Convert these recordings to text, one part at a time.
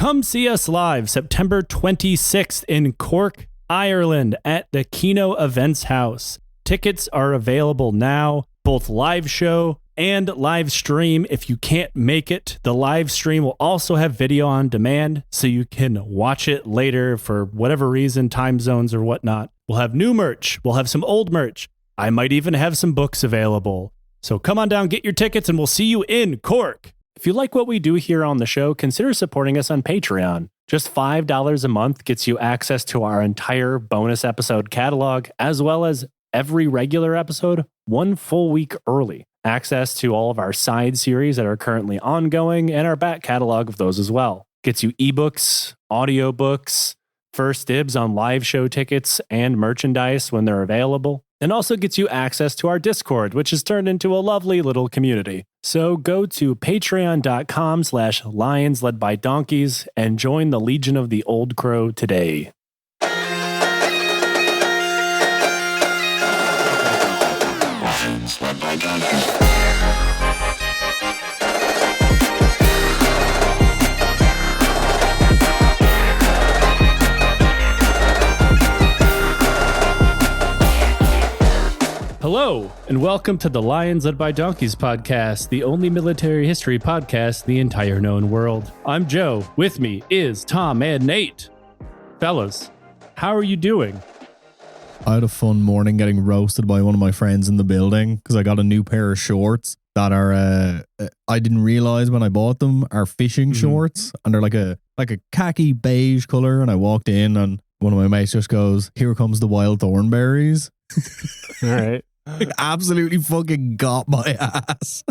Come see us live September 26th in Cork, Ireland at the Kino Events House. Tickets are available now, both live show and live stream. If you can't make it, the live stream will also have video on demand, so you can watch it later for whatever reason, time zones or whatnot. We'll have new merch. We'll have some old merch. I might even have some books available. So come on down, get your tickets, and we'll see you in Cork. If you like what we do here on the show, consider supporting us on Patreon. Just $5 a month gets you access to our entire bonus episode catalog, as well as every regular episode, one full week early. Access to all of our side series that are currently ongoing, and our back catalog of those as well. Gets you ebooks, audiobooks, first dibs on live show tickets and merchandise when they're available, and also gets you access to our Discord, which has turned into a lovely little community. So go to patreon.com/lions led by donkeys and join the Legion of the Old Crow today. Lions led by donkeys. Hello, and welcome to the Lions Led by Donkeys podcast, the only military history podcast in the entire known world. I'm Joe. With me is Tom and Nate. Fellas, how are you doing? I had a fun morning getting roasted by one of my friends in the building because I got a new pair of shorts that are, I didn't realize when I bought them, are fishing shorts, and they're like a khaki beige color. And I walked in and one of my mates just goes, "Here comes the wild thornberries." All right. Absolutely fucking got my ass.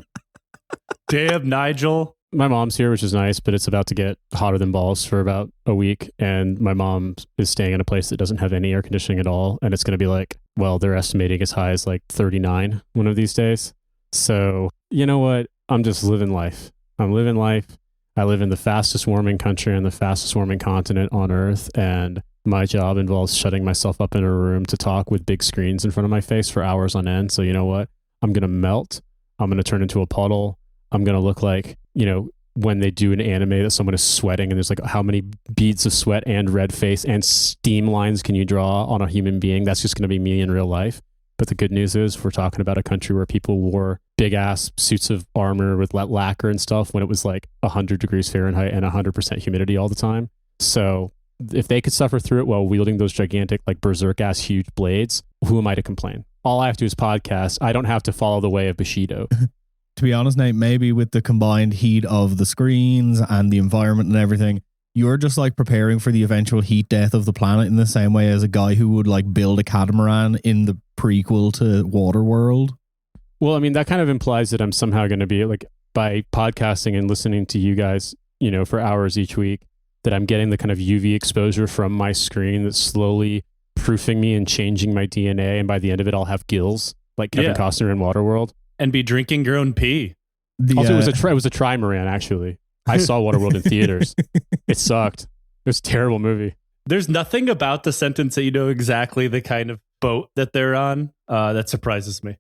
Damn, Nigel. My mom's here, which is nice, but it's about to get hotter than balls for about a week. And my mom is staying in a place that doesn't have any air conditioning at all. And it's going to be like, well, they're estimating as high as like 39 one of these days. So, you know what? I'm just living life. I'm living life. I live in the fastest warming country and the fastest warming continent on Earth. And my job involves shutting myself up in a room to talk with big screens in front of my face for hours on end. So you know what? I'm going to melt. I'm going to turn into a puddle. I'm going to look like, you know, when they do an anime that someone is sweating and there's like how many beads of sweat and red face and steam lines can you draw on a human being? That's just going to be me in real life. But the good news is we're talking about a country where people wore big ass suits of armor with lacquer and stuff when it was like 100 degrees Fahrenheit and 100% humidity all the time. So if they could suffer through it while wielding those gigantic, like berserk ass huge blades, who am I to complain? All I have to do is podcast. I don't have to follow the way of Bushido. To be honest, Nate, maybe with the combined heat of the screens and the environment and everything, you're just like preparing for the eventual heat death of the planet in the same way as a guy who would like build a catamaran in the prequel to Waterworld. Well, I mean, that kind of implies that I'm somehow going to be like, by podcasting and listening to you guys, you know, for hours each week, that I'm getting the kind of UV exposure from my screen that's slowly proofing me and changing my DNA. And by the end of it, I'll have gills like Kevin Costner in Waterworld. And be drinking your own pee. Also, it was a trimaran, actually. I saw Waterworld in theaters. It sucked. It was a terrible movie. There's nothing about the sentence that you know exactly the kind of boat that they're on. That surprises me.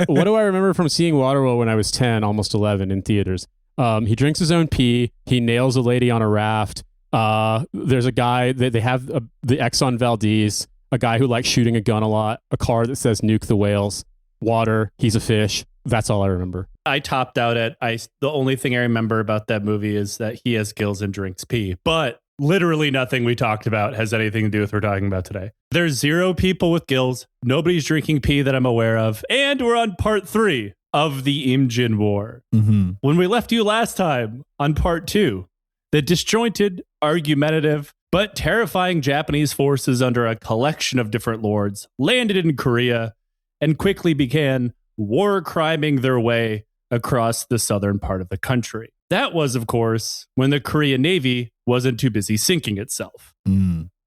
What do I remember from seeing Waterworld when I was 10, almost 11 in theaters? He drinks his own pee. He nails a lady on a raft. There's a guy that they have the Exxon Valdez, a guy who likes shooting a gun a lot, a car that says nuke the whales, water, he's a fish. That's all I remember. I topped out at the only thing I remember about that movie is that he has gills and drinks pee. But literally nothing we talked about has anything to do with what we're talking about today. There's 0 people with gills. Nobody's drinking pee that I'm aware of. And we're on part 3 of the Imjin War. Mm-hmm. When we left you last time on part 2, the disjointed, argumentative, but terrifying Japanese forces under a collection of different lords landed in Korea and quickly began war criming their way across the southern part of the country. That was, of course, when the Korean Navy wasn't too busy sinking itself.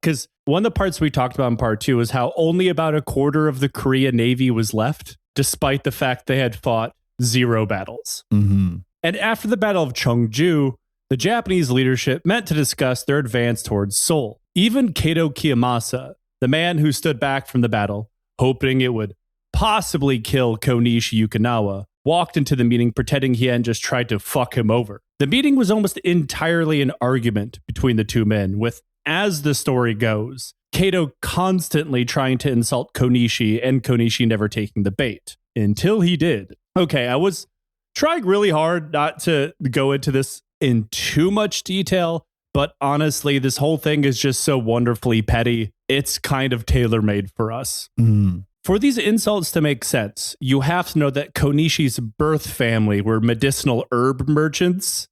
Because one of the parts we talked about in part 2 is how only about a quarter of the Korean Navy was left, despite the fact they had fought 0 battles. Mm-hmm. And after the Battle of Cheongju, the Japanese leadership met to discuss their advance towards Seoul. Even Kato Kiyomasa, the man who stood back from the battle, hoping it would possibly kill Konishi Yukinawa, walked into the meeting pretending he hadn't just tried to fuck him over. The meeting was almost entirely an argument between the two men, with, as the story goes, Kato constantly trying to insult Konishi and Konishi never taking the bait. Until he did. Okay, I was trying really hard not to go into this in too much detail, but honestly, this whole thing is just so wonderfully petty. It's kind of tailor-made for us. For these insults to make sense, you have to know that Konishi's birth family were medicinal herb merchants.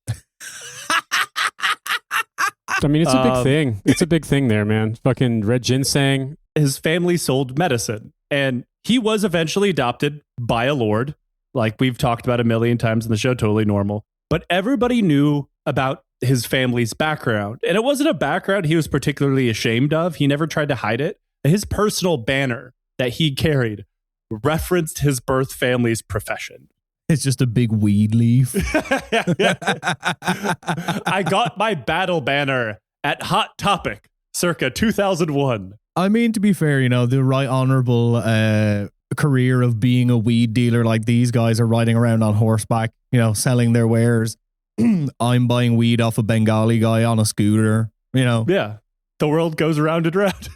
I mean, it's a big thing. It's a big thing there, man. Fucking red ginseng. His family sold medicine, and he was eventually adopted by a lord, like we've talked about a million times in the show, totally normal. But everybody knew about his family's background, and it wasn't a background he was particularly ashamed of. He never tried to hide it. His personal banner that he carried referenced his birth family's profession. It's just a big weed leaf. I got my battle banner at Hot Topic circa 2001. I mean, to be fair, you know, the right honorable career of being a weed dealer, like these guys are riding around on horseback, you know, selling their wares. I'm buying weed off a Bengali guy on a scooter, you know. Yeah. The world goes round and round.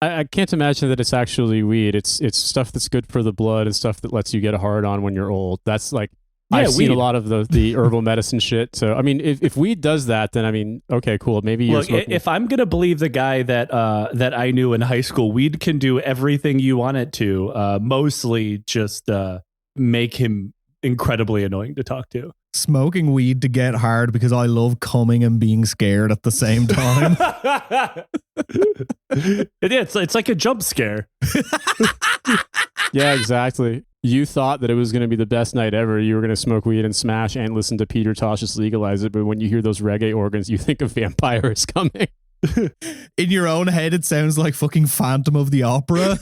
I can't imagine that it's actually weed. It's stuff that's good for the blood and stuff that lets you get a hard on when you're old. That's like, I've seen a lot of the herbal medicine shit. So, I mean, if weed does that, then I mean, okay, cool. Maybe you're smoking. If I'm going to believe the guy that I knew in high school, weed can do everything you want it to, mostly just make him incredibly annoying to talk to. Smoking weed to get hard because I love coming and being scared at the same time. It's like a jump scare. Yeah, exactly. You thought that it was going to be the best night ever. You were going to smoke weed and smash and listen to Peter Tosh just legalize it. But when you hear those reggae organs, you think a vampire is coming. In your own head, it sounds like fucking Phantom of the Opera.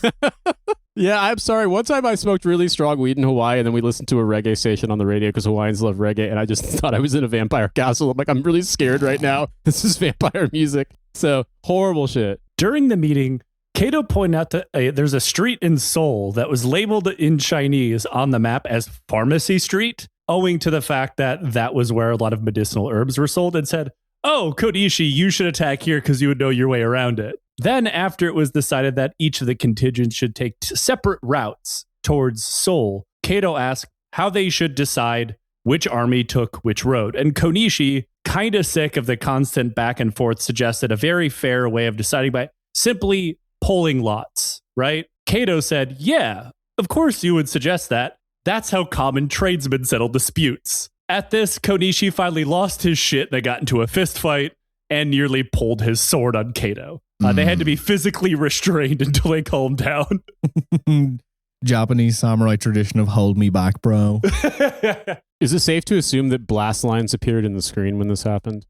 Yeah, I'm sorry. One time I smoked really strong weed in Hawaii, and then we listened to a reggae station on the radio because Hawaiians love reggae, and I just thought I was in a vampire castle. I'm like, I'm really scared right now. This is vampire music. So, horrible shit. During the meeting, Kato pointed out that there's a street in Seoul that was labeled in Chinese on the map as Pharmacy Street, owing to the fact that that was where a lot of medicinal herbs were sold, and said, "Oh, Konishi, you should attack here because you would know your way around it." Then, after it was decided that each of the contingents should take separate routes towards Seoul, Kato asked how they should decide which army took which road. And Konishi, kind of sick of the constant back and forth, suggested a very fair way of deciding by simply polling lots, right? Kato said, "Yeah, of course you would suggest that. That's how common tradesmen settle disputes." At this, Konishi finally lost his shit. They got into a fist fight and nearly pulled his sword on Kato. They had to be physically restrained until they calmed down. Japanese samurai tradition of hold me back, bro. Is it safe to assume that blast lines appeared in the screen when this happened?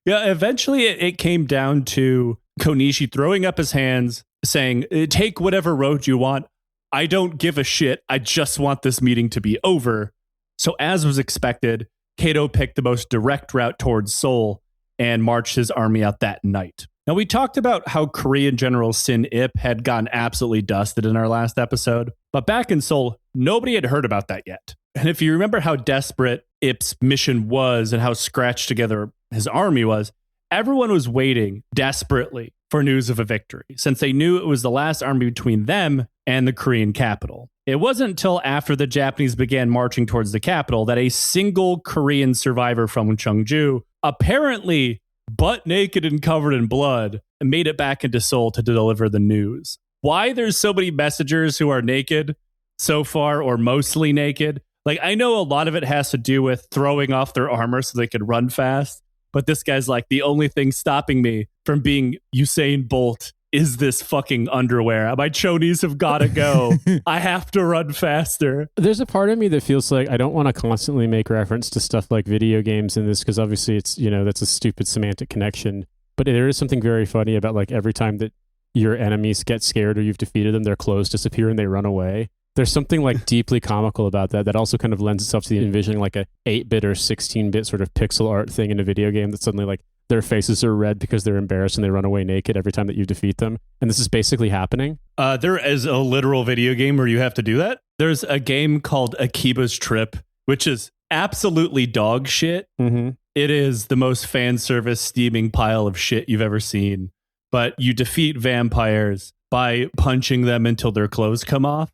Yeah, eventually it came down to Konishi throwing up his hands, saying, "Take whatever road you want. I don't give a shit. I just want this meeting to be over." So as was expected, Kato picked the most direct route towards Seoul and marched his army out that night. Now, we talked about how Korean General Sin Ip had gotten absolutely dusted in our last episode, but back in Seoul, nobody had heard about that yet. And if you remember how desperate Ip's mission was and how scratched together his army was, everyone was waiting desperately for news of a victory, since they knew it was the last army between them and the Korean capital. It wasn't until after the Japanese began marching towards the capital that a single Korean survivor from Cheongju, apparently butt naked and covered in blood, made it back into Seoul to deliver the news. Why there's so many messengers who are naked so far, or mostly naked? Like, I know a lot of it has to do with throwing off their armor so they could run fast, but this guy's like, the only thing stopping me from being Usain Bolt is this fucking underwear. My chonies have got to go. I have to run faster. There's a part of me that feels like I don't want to constantly make reference to stuff like video games in this, because obviously it's, you know, that's a stupid semantic connection. But there is something very funny about, like, every time that your enemies get scared or you've defeated them, their clothes disappear and they run away. There's something like deeply comical about that also kind of lends itself to the envisioning like a 8-bit or 16-bit sort of pixel art thing in a video game that suddenly like their faces are red because they're embarrassed and they run away naked every time that you defeat them. And this is basically happening. There is a literal video game where you have to do that. There's a game called Akiba's Trip, which is absolutely dog shit. Mm-hmm. It is the most fan service steaming pile of shit you've ever seen. But you defeat vampires by punching them until their clothes come off.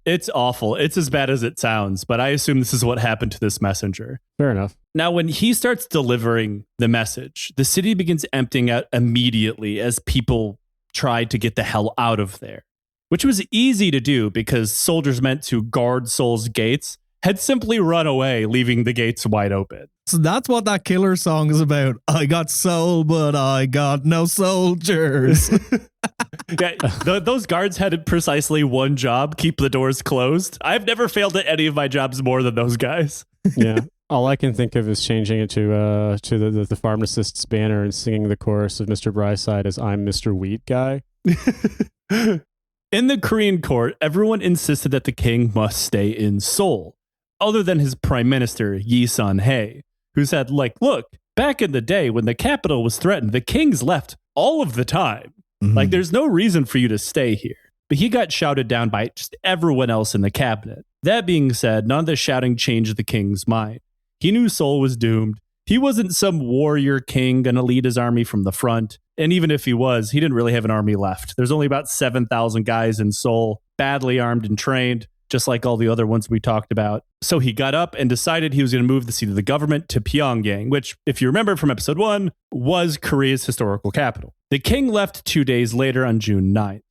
It's awful. It's as bad as it sounds, but I assume this is what happened to this messenger. Fair enough. Now, when he starts delivering the message, the city begins emptying out immediately as people tried to get the hell out of there, which was easy to do because soldiers meant to guard Seoul's gates had simply run away, leaving the gates wide open. So that's what that killer song is about. I got soul, but I got no soldiers. Yeah, those guards had precisely one job: keep the doors closed. I've never failed at any of my jobs more than those guys. Yeah. All I can think of is changing it to the pharmacist's banner and singing the chorus of Mr. Brightside as I'm Mr. Wheat Guy. In the Korean court, everyone insisted that the king must stay in Seoul, other than his prime minister, Yi Sun-hae, who said, look, back in the day when the capital was threatened, the kings left all of the time. Mm-hmm. There's no reason for you to stay here. But he got shouted down by just everyone else in the cabinet. That being said, none of the shouting changed the king's mind. He knew Seoul was doomed. He wasn't some warrior king going to lead his army from the front. And even if he was, he didn't really have an army left. There's only about 7,000 guys in Seoul, badly armed and trained, just like all the other ones we talked about. So he got up and decided he was going to move the seat of the government to Pyongyang, which, if you remember from episode 1, was Korea's historical capital. The king left 2 days later on June 9th.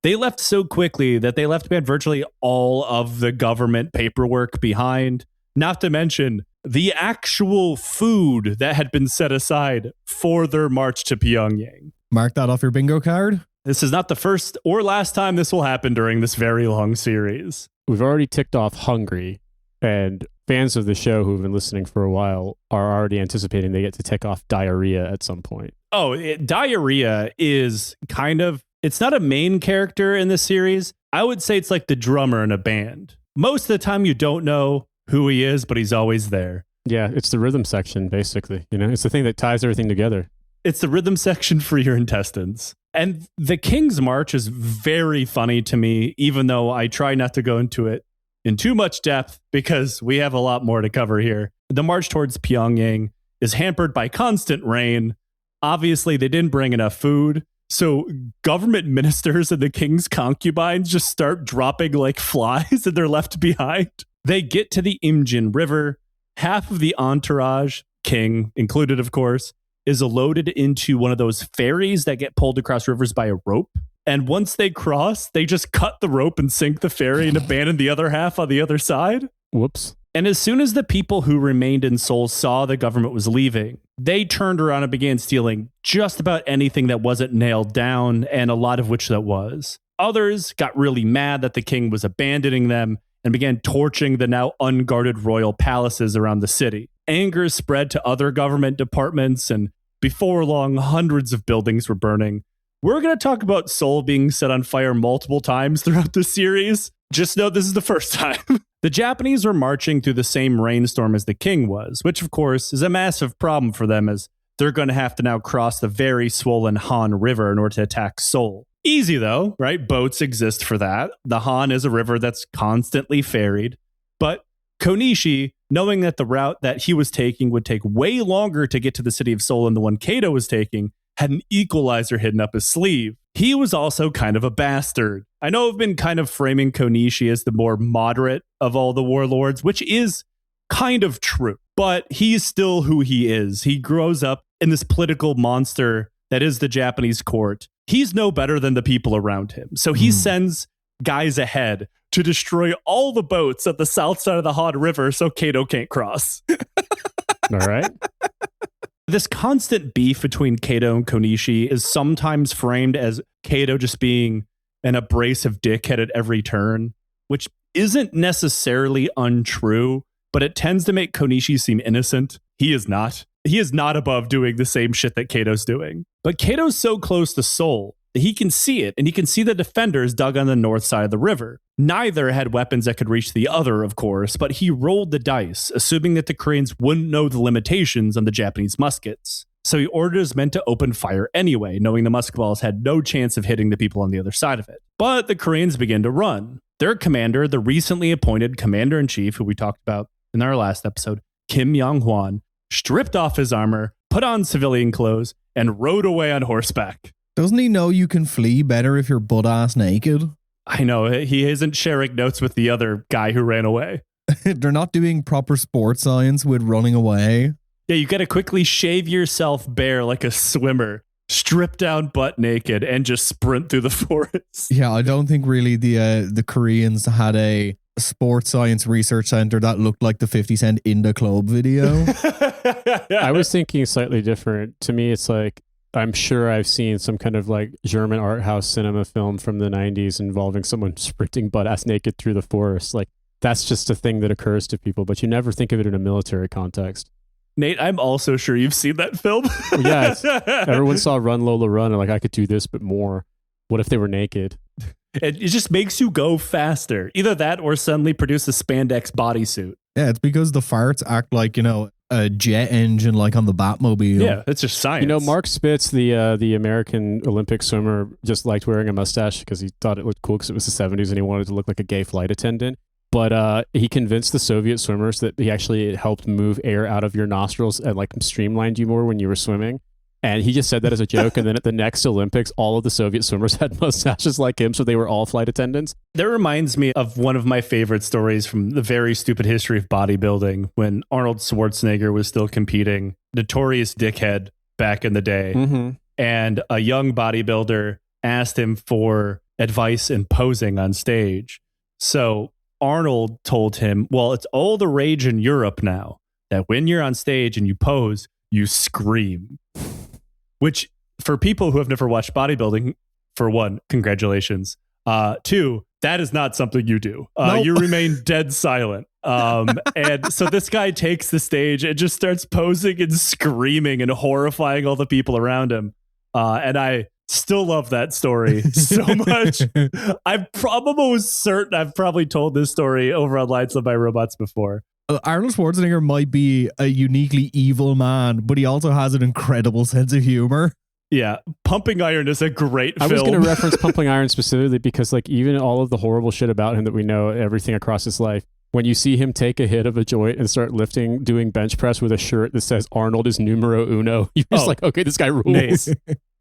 They left so quickly that they left behind virtually all of the government paperwork behind, not to mention the actual food that had been set aside for their march to Pyongyang. Mark that off your bingo card. This is not the first or last time this will happen during this very long series. We've already ticked off hungry, and fans of the show who've been listening for a while are already anticipating they get to tick off diarrhea at some point. Oh, diarrhea is kind of, it's not a main character in this series. I would say it's like the drummer in a band. Most of the time you don't know who he is, but he's always there. Yeah, it's the rhythm section, basically. It's the thing that ties everything together. It's the rhythm section for your intestines. And the King's March is very funny to me, even though I try not to go into it in too much depth because we have a lot more to cover here. The march towards Pyongyang is hampered by constant rain. Obviously, they didn't bring enough food. So government ministers and the king's concubines just start dropping like flies and they're left behind. They get to the Imjin River. Half of the entourage, king included, of course, is loaded into one of those ferries that get pulled across rivers by a rope. And once they cross, they just cut the rope and sink the ferry and abandon the other half on the other side. Whoops. And as soon as the people who remained in Seoul saw the government was leaving, they turned around and began stealing just about anything that wasn't nailed down, and a lot of which that was. Others got really mad that the king was abandoning them and began torching the now unguarded royal palaces around the city. Anger spread to other government departments, and before long, hundreds of buildings were burning. We're going to talk about Seoul being set on fire multiple times throughout the series. Just know this is the first time. The Japanese were marching through the same rainstorm as the king was, which of course is a massive problem for them as they're going to have to now cross the very swollen Han River in order to attack Seoul. Easy though, right? Boats exist for that. The Han is a river that's constantly ferried. But Konishi, knowing that the route that he was taking would take way longer to get to the city of Seoul than the one Kato was taking, had an equalizer hidden up his sleeve. He was also kind of a bastard. I know I've been kind of framing Konishi as the more moderate of all the warlords, which is kind of true, but he's still who he is. He grows up in this political monster that is the Japanese court. He's no better than the people around him. So he sends guys ahead to destroy all the boats at the south side of the Han River so Kato can't cross. All right. This constant beef between Kato and Konishi is sometimes framed as Kato just being an abrasive dickhead at every turn, which isn't necessarily untrue, but it tends to make Konishi seem innocent. He is not. He is not above doing the same shit that Kato's doing. But Kato's so close to Seoul that he can see it, and he can see the defenders dug on the north side of the river. Neither had weapons that could reach the other, of course, but he rolled the dice, assuming that the Koreans wouldn't know the limitations on the Japanese muskets. So he ordered his men to open fire anyway, knowing the musket balls had no chance of hitting the people on the other side of it. But the Koreans began to run. Their commander, the recently appointed commander-in-chief, who we talked about in our last episode, Kim Yong-hwan, stripped off his armor, put on civilian clothes, and rode away on horseback. Doesn't he know you can flee better if you're butt-ass naked? I know, he isn't sharing notes with the other guy who ran away. They're not doing proper sports science with running away. Yeah, you got to quickly shave yourself bare like a swimmer, strip down butt naked, and just sprint through the forest. Yeah, I don't think really the Koreans had a sports science research center that looked like the 50 Cent In the Club video. I was thinking slightly different. To me, it's like, I'm sure I've seen some kind of like German art house cinema film from the 90s involving someone sprinting butt-ass naked through the forest. Like, that's just a thing that occurs to people, but you never think of it in a military context. Nate, I'm also sure you've seen that film. Well, yeah, everyone saw Run Lola Run and like, I could do this, but more. What if they were naked? It just makes you go faster. Either that or suddenly produce a spandex bodysuit. Yeah, it's because the farts act like, a jet engine like on the Batmobile. Yeah, it's just science. Mark Spitz, the American Olympic swimmer, just liked wearing a mustache because he thought it looked cool because it was the 70s and he wanted to look like a gay flight attendant. But he convinced the Soviet swimmers that he actually helped move air out of your nostrils and like streamlined you more when you were swimming. And he just said that as a joke. And then at the next Olympics, all of the Soviet swimmers had mustaches like him. So they were all flight attendants. That reminds me of one of my favorite stories from the very stupid history of bodybuilding when Arnold Schwarzenegger was still competing. Notorious dickhead back in the day. Mm-hmm. And a young bodybuilder asked him for advice in posing on stage. So Arnold told him, well, it's all the rage in Europe now that when you're on stage and you pose, you scream. Which, for people who have never watched bodybuilding, for one, congratulations. Two, that is not something you do. Nope. You remain dead silent. And so this guy takes the stage and just starts posing and screaming and horrifying all the people around him. And I still love that story so much. I'm almost certain I've probably told this story over on Lights Love by Robots before. Arnold Schwarzenegger might be a uniquely evil man, but he also has an incredible sense of humor. Yeah, Pumping Iron is a great film. I was going to reference Pumping Iron specifically because like even all of the horrible shit about him that we know, everything across his life, when you see him take a hit of a joint and start doing bench press with a shirt that says Arnold is numero uno, you're just like, okay, this guy rules.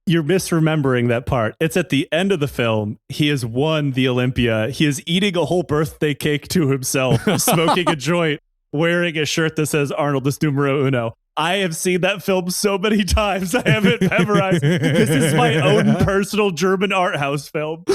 You're misremembering that part. It's at the end of the film. He has won the Olympia. He is eating a whole birthday cake to himself, smoking a joint, wearing a shirt that says Arnold is numero uno. I have seen that film so many times. I have it memorized. This is my own personal German art house film.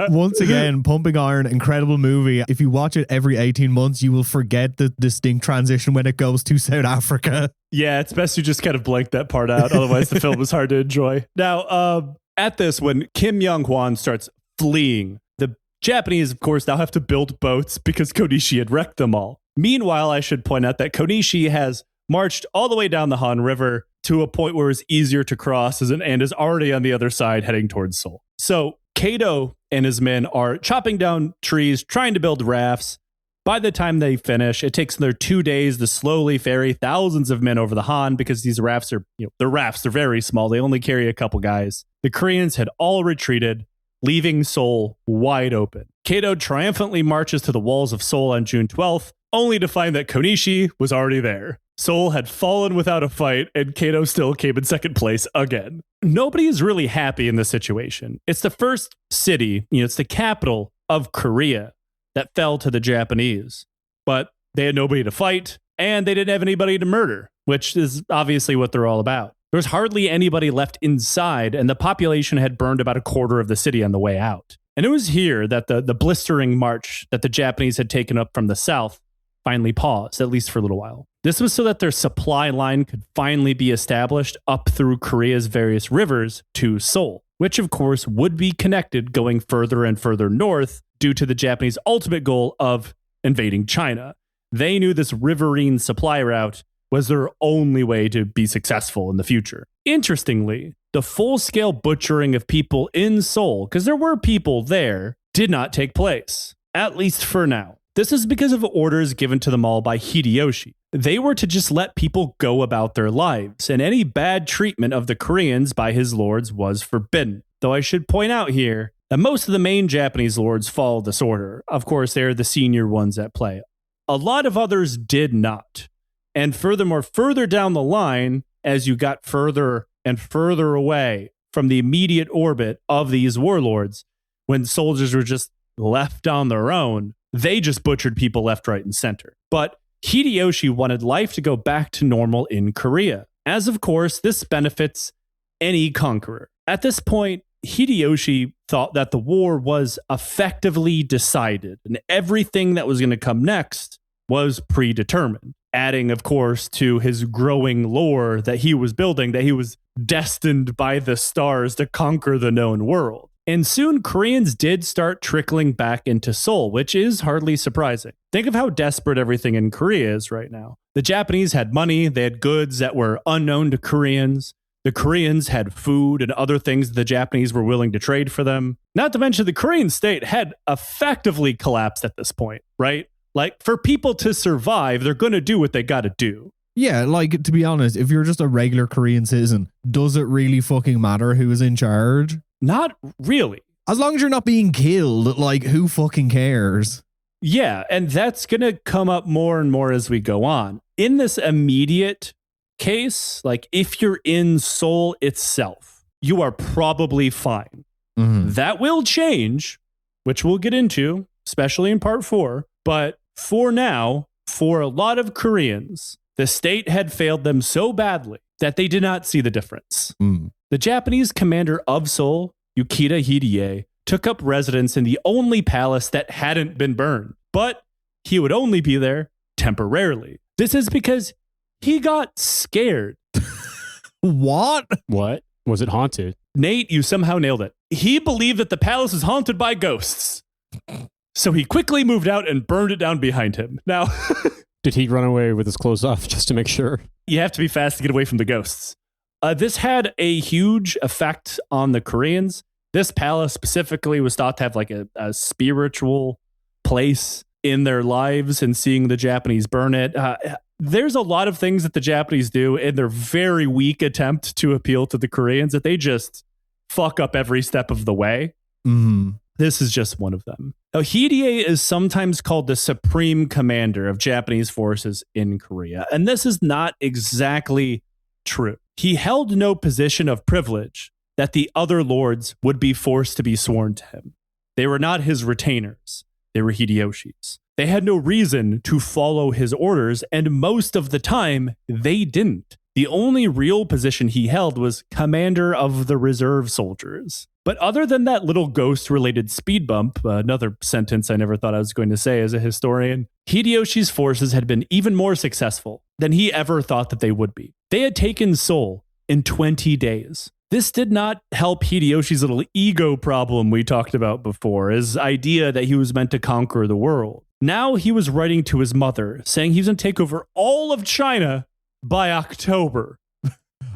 Once again, Pumping Iron, incredible movie. If you watch it every 18 months, you will forget the distinct transition when it goes to South Africa. Yeah, it's best you just kind of blank that part out. Otherwise, the film is hard to enjoy. Now, at this, when Kim Yong-hwan starts fleeing, the Japanese, of course, now have to build boats because Konishi had wrecked them all. Meanwhile, I should point out that Konishi has marched all the way down the Han River to a point where it's easier to cross and is already on the other side heading towards Seoul. So Kato and his men are chopping down trees, trying to build rafts. By the time they finish, it takes them 2 days to slowly ferry thousands of men over the Han because these rafts are, they're very small. They only carry a couple guys. The Koreans had all retreated, leaving Seoul wide open. Kato triumphantly marches to the walls of Seoul on June 12th, only to find that Konishi was already there. Seoul had fallen without a fight, and Kato still came in second place again. Nobody is really happy in this situation. It's the first city, it's the capital of Korea that fell to the Japanese. But they had nobody to fight, and they didn't have anybody to murder, which is obviously what they're all about. There was hardly anybody left inside, and the population had burned about a quarter of the city on the way out. And it was here that the blistering march that the Japanese had taken up from the south finally paused, at least for a little while. This was so that their supply line could finally be established up through Korea's various rivers to Seoul, which of course would be connected going further and further north due to the Japanese ultimate goal of invading China. They knew this riverine supply route was their only way to be successful in the future. Interestingly, the full-scale butchering of people in Seoul, because there were people there, did not take place, at least for now. This is because of orders given to them all by Hideyoshi. They were to just let people go about their lives, and any bad treatment of the Koreans by his lords was forbidden. Though I should point out here that most of the main Japanese lords followed this order. Of course, they're the senior ones at play. A lot of others did not. And furthermore, further down the line, as you got further and further away from the immediate orbit of these warlords, when soldiers were just left on their own, they just butchered people left, right, and center. But Hideyoshi wanted life to go back to normal in Korea, as of course this benefits any conqueror. At this point, Hideyoshi thought that the war was effectively decided, and everything that was going to come next was predetermined. Adding, of course, to his growing lore that he was building, that he was destined by the stars to conquer the known world. And soon Koreans did start trickling back into Seoul, which is hardly surprising. Think of how desperate everything in Korea is right now. The Japanese had money, they had goods that were unknown to Koreans. The Koreans had food and other things the Japanese were willing to trade for them. Not to mention the Korean state had effectively collapsed at this point, right? Like, for people to survive, they're going to do what they got to do. Yeah, like, to be honest, if you're just a regular Korean citizen, does it really fucking matter who is in charge? Not really. As long as you're not being killed, like, who fucking cares? Yeah, and that's going to come up more and more as we go on. In this immediate case, like, if you're in Seoul itself, you are probably fine. Mm-hmm. That will change, which we'll get into, especially in part 4. But for now, for a lot of Koreans, the state had failed them so badly that they did not see the difference. The Japanese commander of Seoul, Yukita Hideye, took up residence in the only palace that hadn't been burned, but he would only be there temporarily. This is because he got scared. What? What? Was it haunted? Nate, you somehow nailed it. He believed that the palace is haunted by ghosts. So he quickly moved out and burned it down behind him. Now, did he run away with his clothes off just to make sure? You have to be fast to get away from the ghosts. This had a huge effect on the Koreans. This palace specifically was thought to have like a spiritual place in their lives, and seeing the Japanese burn it. There's a lot of things that the Japanese do in their very weak attempt to appeal to the Koreans that they just fuck up every step of the way. Mm-hmm. This is just one of them. Now, Hideye is sometimes called the supreme commander of Japanese forces in Korea, and this is not exactly true. He held no position of privilege that the other lords would be forced to be sworn to him. They were not his retainers. They were Hideyoshi's. They had no reason to follow his orders, and most of the time, they didn't. The only real position he held was commander of the reserve soldiers. But other than that little ghost-related speed bump, another sentence I never thought I was going to say as a historian, Hideyoshi's forces had been even more successful than he ever thought that they would be. They had taken Seoul in 20 days. This did not help Hideyoshi's little ego problem we talked about before, his idea that he was meant to conquer the world. Now he was writing to his mother, saying he was going to take over all of China by October.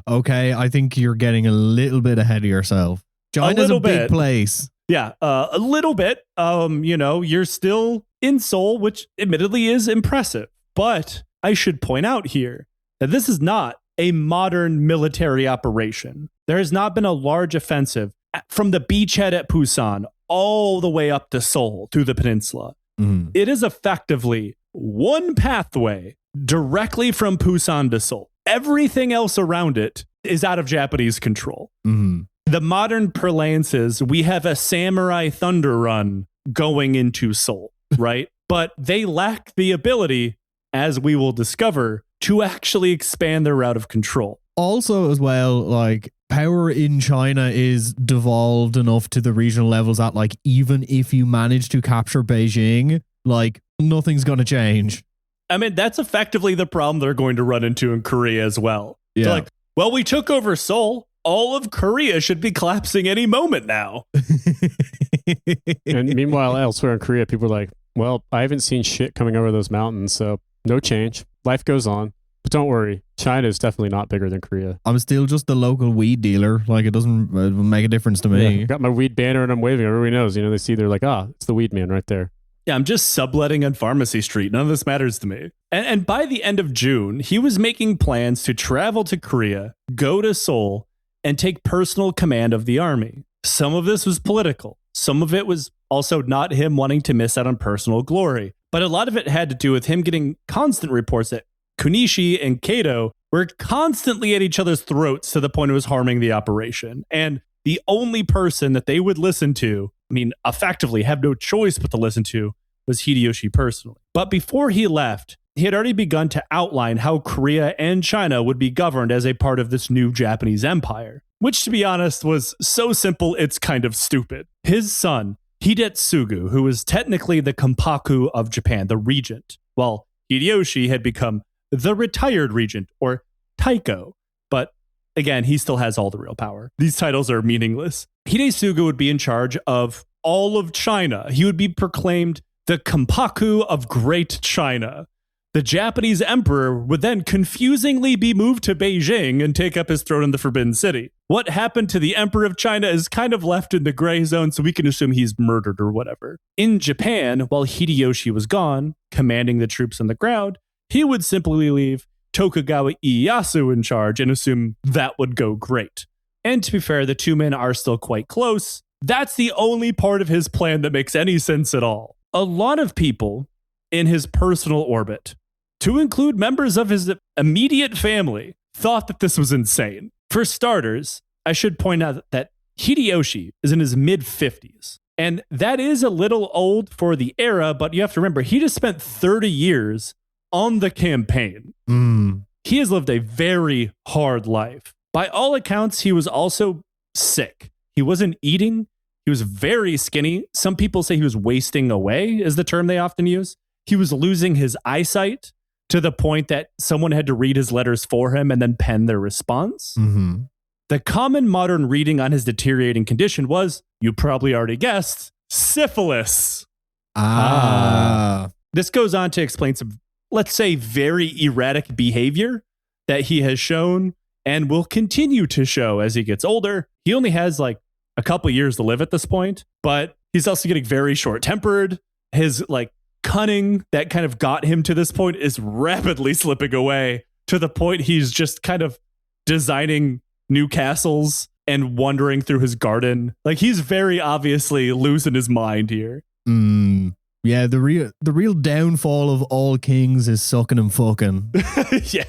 Okay, I think you're getting a little bit ahead of yourself. China's a big place. Yeah, a little bit. You're still in Seoul, which admittedly is impressive. But I should point out here that this is not a modern military operation. There has not been a large offensive from the beachhead at Busan all the way up to Seoul through the peninsula. Mm. It is effectively one pathway directly from Busan to Seoul. Everything else around it is out of Japanese control. Mm. The modern parlances, we have a samurai thunder run going into Seoul, right? But they lack the ability, as we will discover, to actually expand their route of control. Also, as well, like, power in China is devolved enough to the regional levels that, like, even if you manage to capture Beijing, like, nothing's going to change. I mean, that's effectively the problem they're going to run into in Korea as well. Yeah. So like, well, we took over Seoul. All of Korea should be collapsing any moment now. And meanwhile, elsewhere in Korea, people are like, well, I haven't seen shit coming over those mountains, so no change. Life goes on. But don't worry, China is definitely not bigger than Korea. I'm still just the local weed dealer. Like, it doesn't make a difference to me. Yeah, got my weed banner and I'm waving. Everybody knows. They see, they're like, it's the weed man right there. Yeah, I'm just subletting on Pharmacy Street. None of this matters to me. And by the end of June, he was making plans to travel to Korea, go to Seoul, and take personal command of the army. Some of this was political. Some of it was also not him wanting to miss out on personal glory. But a lot of it had to do with him getting constant reports that Kunishi and Kato were constantly at each other's throats to the point it was harming the operation. And the only person that they would listen to, I mean, effectively have no choice but to listen to, was Hideyoshi personally. But before he left, he had already begun to outline how Korea and China would be governed as a part of this new Japanese empire, which, to be honest, was so simple it's kind of stupid. His son, Hidetsugu, who was technically the Kampaku of Japan, the regent, while Hideyoshi had become the retired regent, or Taiko. But again, he still has all the real power. These titles are meaningless. Hidetsugu would be in charge of all of China. He would be proclaimed the Kampaku of Great China. The Japanese emperor would then confusingly be moved to Beijing and take up his throne in the Forbidden City. What happened to the emperor of China is kind of left in the gray zone, so we can assume he's murdered or whatever. In Japan, while Hideyoshi was gone, commanding the troops on the ground, he would simply leave Tokugawa Ieyasu in charge and assume that would go great. And to be fair, the two men are still quite close. That's the only part of his plan that makes any sense at all. A lot of people in his personal orbit, to include members of his immediate family, thought that this was insane. For starters, I should point out that Hideyoshi is in his mid-50s. And that is a little old for the era, but you have to remember, he just spent 30 years on the campaign. He has lived a very hard life. By all accounts, he was also sick. He wasn't eating. He was very skinny. Some people say he was wasting away, is the term they often use. He was losing his eyesight to the point that someone had to read his letters for him and then pen their response. Mm-hmm. The common modern reading on his deteriorating condition was, you probably already guessed, syphilis. This goes on to explain some, let's say, very erratic behavior that he has shown and will continue to show as he gets older. He only has like a couple years to live at this point, but he's also getting very short-tempered. His like cunning that kind of got him to this point is rapidly slipping away to the point he's just kind of designing new castles and wandering through his garden. Like, he's very obviously losing his mind here. Yeah, the real downfall of all kings is sucking and fucking. Yeah,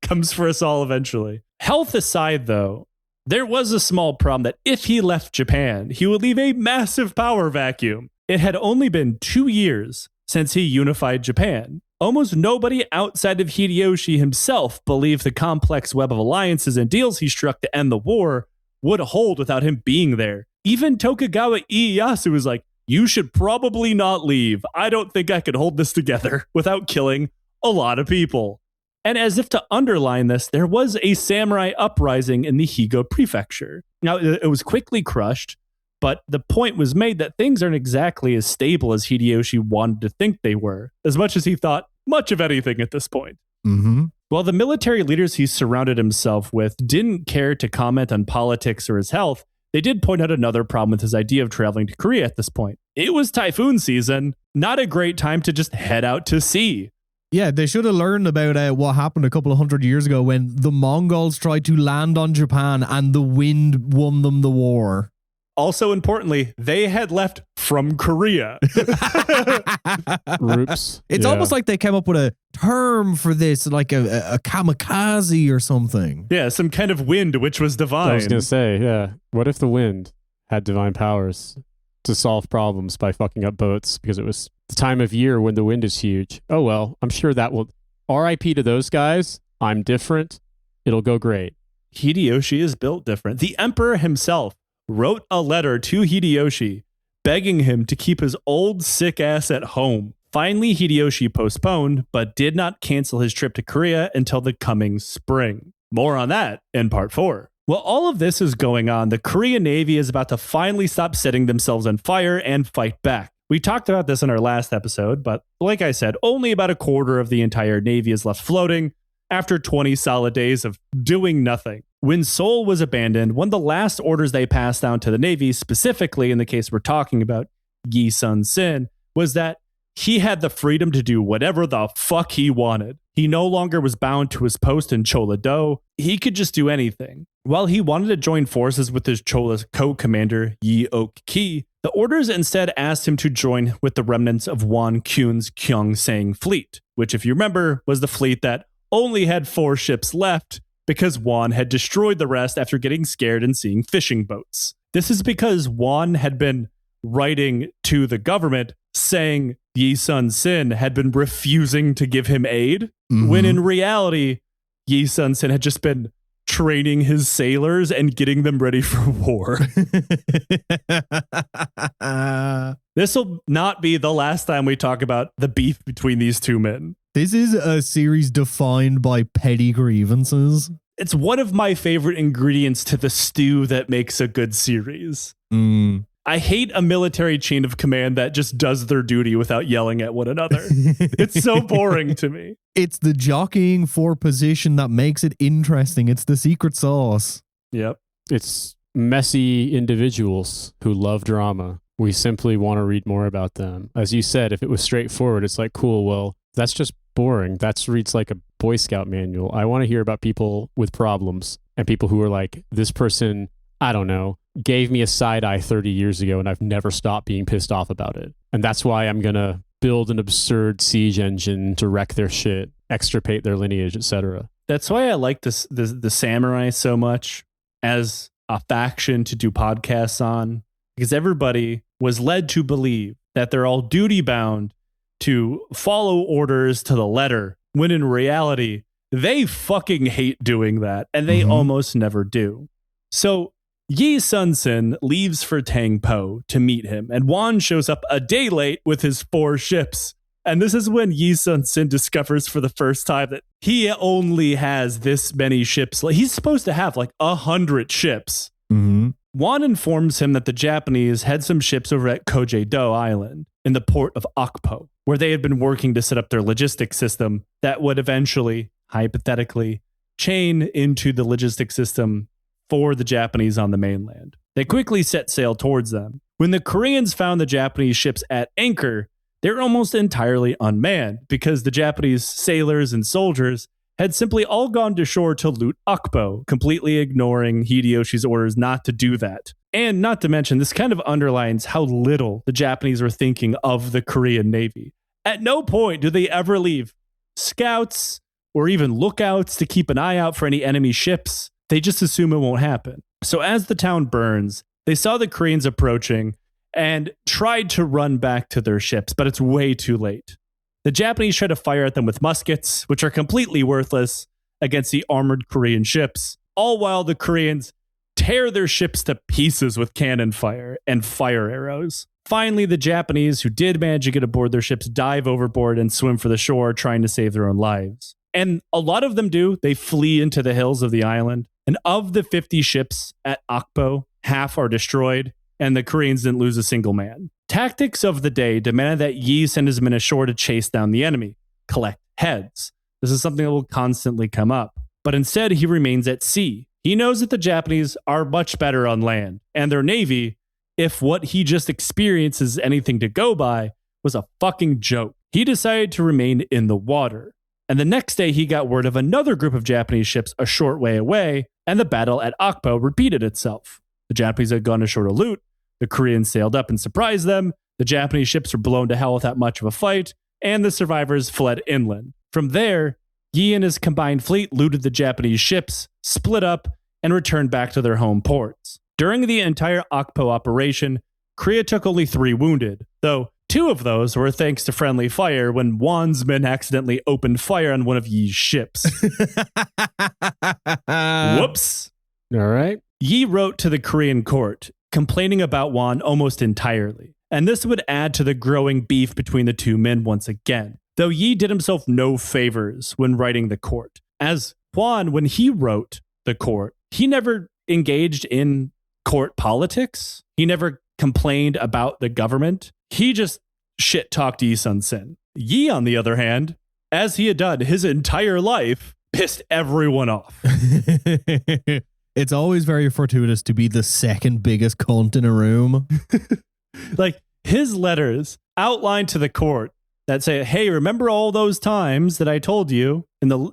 comes for us all eventually. Health aside, though, there was a small problem that if he left Japan, he would leave a massive power vacuum. It had only been 2 years since he unified Japan. Almost nobody outside of Hideyoshi himself believed the complex web of alliances and deals he struck to end the war would hold without him being there. Even Tokugawa Ieyasu was like, you should probably not leave. I don't think I could hold this together without killing a lot of people. And as if to underline this, there was a samurai uprising in the Higo prefecture. Now, it was quickly crushed, but the point was made that things aren't exactly as stable as Hideyoshi wanted to think they were, as much as he thought much of anything at this point. Mm-hmm. While the military leaders he surrounded himself with didn't care to comment on politics or his health, they did point out another problem with his idea of traveling to Korea at this point. It was typhoon season, not a great time to just head out to sea. Yeah, they should have learned about what happened a couple of 100 years ago when the Mongols tried to land on Japan and the wind won them the war. Also, importantly, they had left from Korea. Roops. It's almost like they came up with a term for this, like a kamikaze or something. Yeah, some kind of wind which was divine. I was going to say, yeah. What if the wind had divine powers to solve problems by fucking up boats because it was the time of year when the wind is huge? Oh, well, I'm sure that will... RIP to those guys. I'm different. It'll go great. Hideyoshi is built different. The emperor himself wrote a letter to Hideyoshi begging him to keep his old sick ass at home. Finally, Hideyoshi postponed, but did not cancel his trip to Korea until the coming spring. More on that in part 4. While all of this is going on, the Korean Navy is about to finally stop setting themselves on fire and fight back. We talked about this in our last episode, but like I said, only about a quarter of the entire Navy is left floating after 20 solid days of doing nothing. When Seoul was abandoned, one of the last orders they passed down to the Navy, specifically in the case we're talking about, Yi Sun-sin, was that he had the freedom to do whatever the fuck he wanted. He no longer was bound to his post in Chola-do. He could just do anything. While he wanted to join forces with his Chola's co-commander, Yi Ok-ki, the orders instead asked him to join with the remnants of Wan Kyun's Gyeongsang fleet, which, if you remember, was the fleet that only had 4 ships left because Wan had destroyed the rest after getting scared and seeing fishing boats. This is because Wan had been writing to the government saying Yi Sun-sin had been refusing to give him aid, when in reality, Yi Sun-sin had just been training his sailors and getting them ready for war. This will not be the last time we talk about the beef between these two men. This is a series defined by petty grievances. It's one of my favorite ingredients to the stew that makes a good series. I hate a military chain of command that just does their duty without yelling at one another. It's so boring to me. It's the jockeying for position that makes it interesting. It's the secret sauce. Yep. It's messy individuals who love drama. We simply want to read more about them. As you said, if it was straightforward, it's like, cool, well, that's just boring. That reads like a Boy Scout manual. I want to hear about people with problems and people who are like, this person, I don't know, gave me a side eye 30 years ago and I've never stopped being pissed off about it. And that's why I'm going to build an absurd siege engine to wreck their shit, extirpate their lineage, etc. That's why I like the samurai so much as a faction to do podcasts on, because everybody was led to believe that they're all duty bound to follow orders to the letter, when in reality, they fucking hate doing that, and they almost never do. So Yi Sun-sin leaves for Tangpo to meet him, and Wan shows up a day late with his 4 ships. And this is when Yi Sun-sin discovers for the first time that he only has this many ships. He's supposed to have like 100 ships. Wan informs him that the Japanese had some ships over at Kojedo Island in the port of Okpo, where they had been working to set up their logistics system that would eventually, hypothetically, chain into the logistics system for the Japanese on the mainland. They quickly set sail towards them. When the Koreans found the Japanese ships at anchor, they were almost entirely unmanned because the Japanese sailors and soldiers had simply all gone to shore to loot Okpo, completely ignoring Hideyoshi's orders not to do that. And not to mention, this kind of underlines how little the Japanese were thinking of the Korean Navy. At no point do they ever leave scouts or even lookouts to keep an eye out for any enemy ships. They just assume it won't happen. So as the town burns, they saw the Koreans approaching and tried to run back to their ships, but it's way too late. The Japanese try to fire at them with muskets, which are completely worthless against the armored Korean ships, all while the Koreans tear their ships to pieces with cannon fire and fire arrows. Finally, the Japanese, who did manage to get aboard their ships, dive overboard and swim for the shore, trying to save their own lives. And a lot of them do. They flee into the hills of the island. And of the 50 ships at Okpo, half are destroyed, and the Koreans didn't lose a single man. Tactics of the day demanded that Yi send his men ashore to chase down the enemy, collect heads. This is something that will constantly come up. But instead, he remains at sea. He knows that the Japanese are much better on land, and their navy, if what he just experienced is anything to go by, was a fucking joke. He decided to remain in the water. And the next day, he got word of another group of Japanese ships a short way away, and the battle at Okpo repeated itself. The Japanese had gone ashore to loot. The Koreans sailed up and surprised them. The Japanese ships were blown to hell without much of a fight, and the survivors fled inland. From there, Yi and his combined fleet looted the Japanese ships, split up, and returned back to their home ports. During the entire Okpo operation, Korea took only 3 wounded, though 2 of those were thanks to friendly fire when Wan's men accidentally opened fire on one of Yi's ships. Whoops. All right. Yi wrote to the Korean court, complaining about Wan almost entirely, and this would add to the growing beef between the two men once again, though Yi did himself no favors when writing the court. As Wan, when he wrote the court, he never engaged in court politics. He never complained about the government. He just shit-talked Yi Sun-sin. Yi, on the other hand, as he had done his entire life, pissed everyone off. It's always very fortuitous to be the second biggest cunt in a room. Like, his letters outlined to the court that say, hey, remember all those times that I told you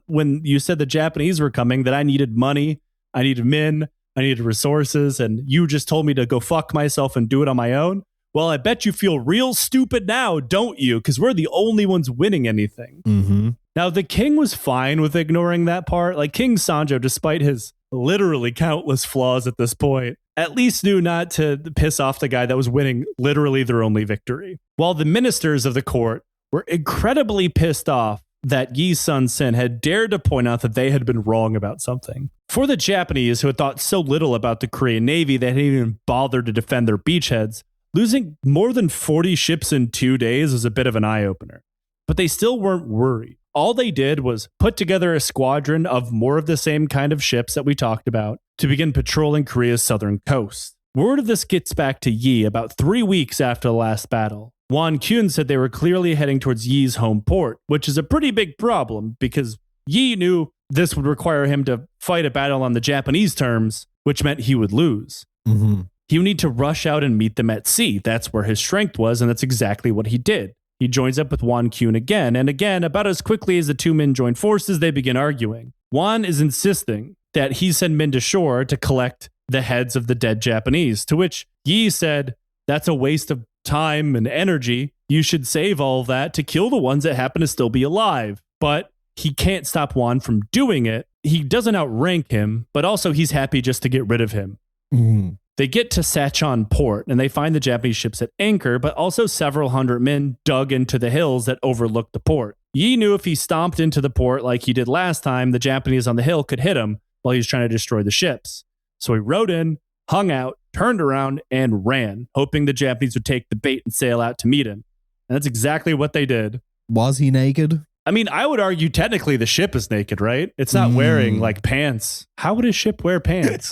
when you said the Japanese were coming, that I needed money, I needed men, I needed resources, and you just told me to go fuck myself and do it on my own? Well, I bet you feel real stupid now, don't you? Because we're the only ones winning anything. Mm-hmm. Now, the king was fine with ignoring that part. Like, King Sanjo, despite his literally countless flaws at this point, at least knew not to piss off the guy that was winning literally their only victory. While the ministers of the court were incredibly pissed off that Yi Sun-sin had dared to point out that they had been wrong about something. For the Japanese, who had thought so little about the Korean Navy that hadn't even bothered to defend their beachheads, losing more than 40 ships in 2 days was a bit of an eye-opener. But they still weren't worried. All they did was put together a squadron of more of the same kind of ships that we talked about to begin patrolling Korea's southern coast. Word of this gets back to Yi about 3 weeks after the last battle. Won Kyun said they were clearly heading towards Yi's home port, which is a pretty big problem because Yi knew this would require him to fight a battle on the Japanese terms, which meant he would lose. Mm-hmm. He would need to rush out and meet them at sea. That's where his strength was, and that's exactly what he did. He joins up with Won Kyun again, and again, about as quickly as the two men join forces, they begin arguing. Won is insisting that he send men to shore to collect the heads of the dead Japanese, to which Yi said, that's a waste of time and energy. You should save all of that to kill the ones that happen to still be alive. But he can't stop Won from doing it. He doesn't outrank him, but also he's happy just to get rid of him. Mm-hmm. They get to Sachon port and they find the Japanese ships at anchor, but also several hundred men dug into the hills that overlooked the port. Yi knew if he stomped into the port like he did last time, the Japanese on the hill could hit him while he was trying to destroy the ships. So he rode in, hung out, turned around, and ran, hoping the Japanese would take the bait and sail out to meet him. And that's exactly what they did. Was he naked? I mean, I would argue technically the ship is naked, right? It's not wearing like pants. How would a ship wear pants?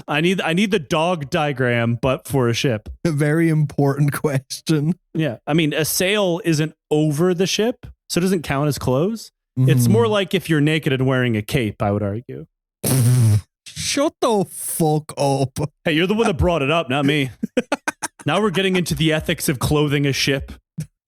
I need the dog diagram, but for a ship. A very important question. Yeah. I mean, a sail isn't over the ship, so it doesn't count as clothes. It's more like if you're naked and wearing a cape, I would argue. Shut the fuck up. Hey, you're the one that brought it up, not me. Now we're getting into the ethics of clothing a ship.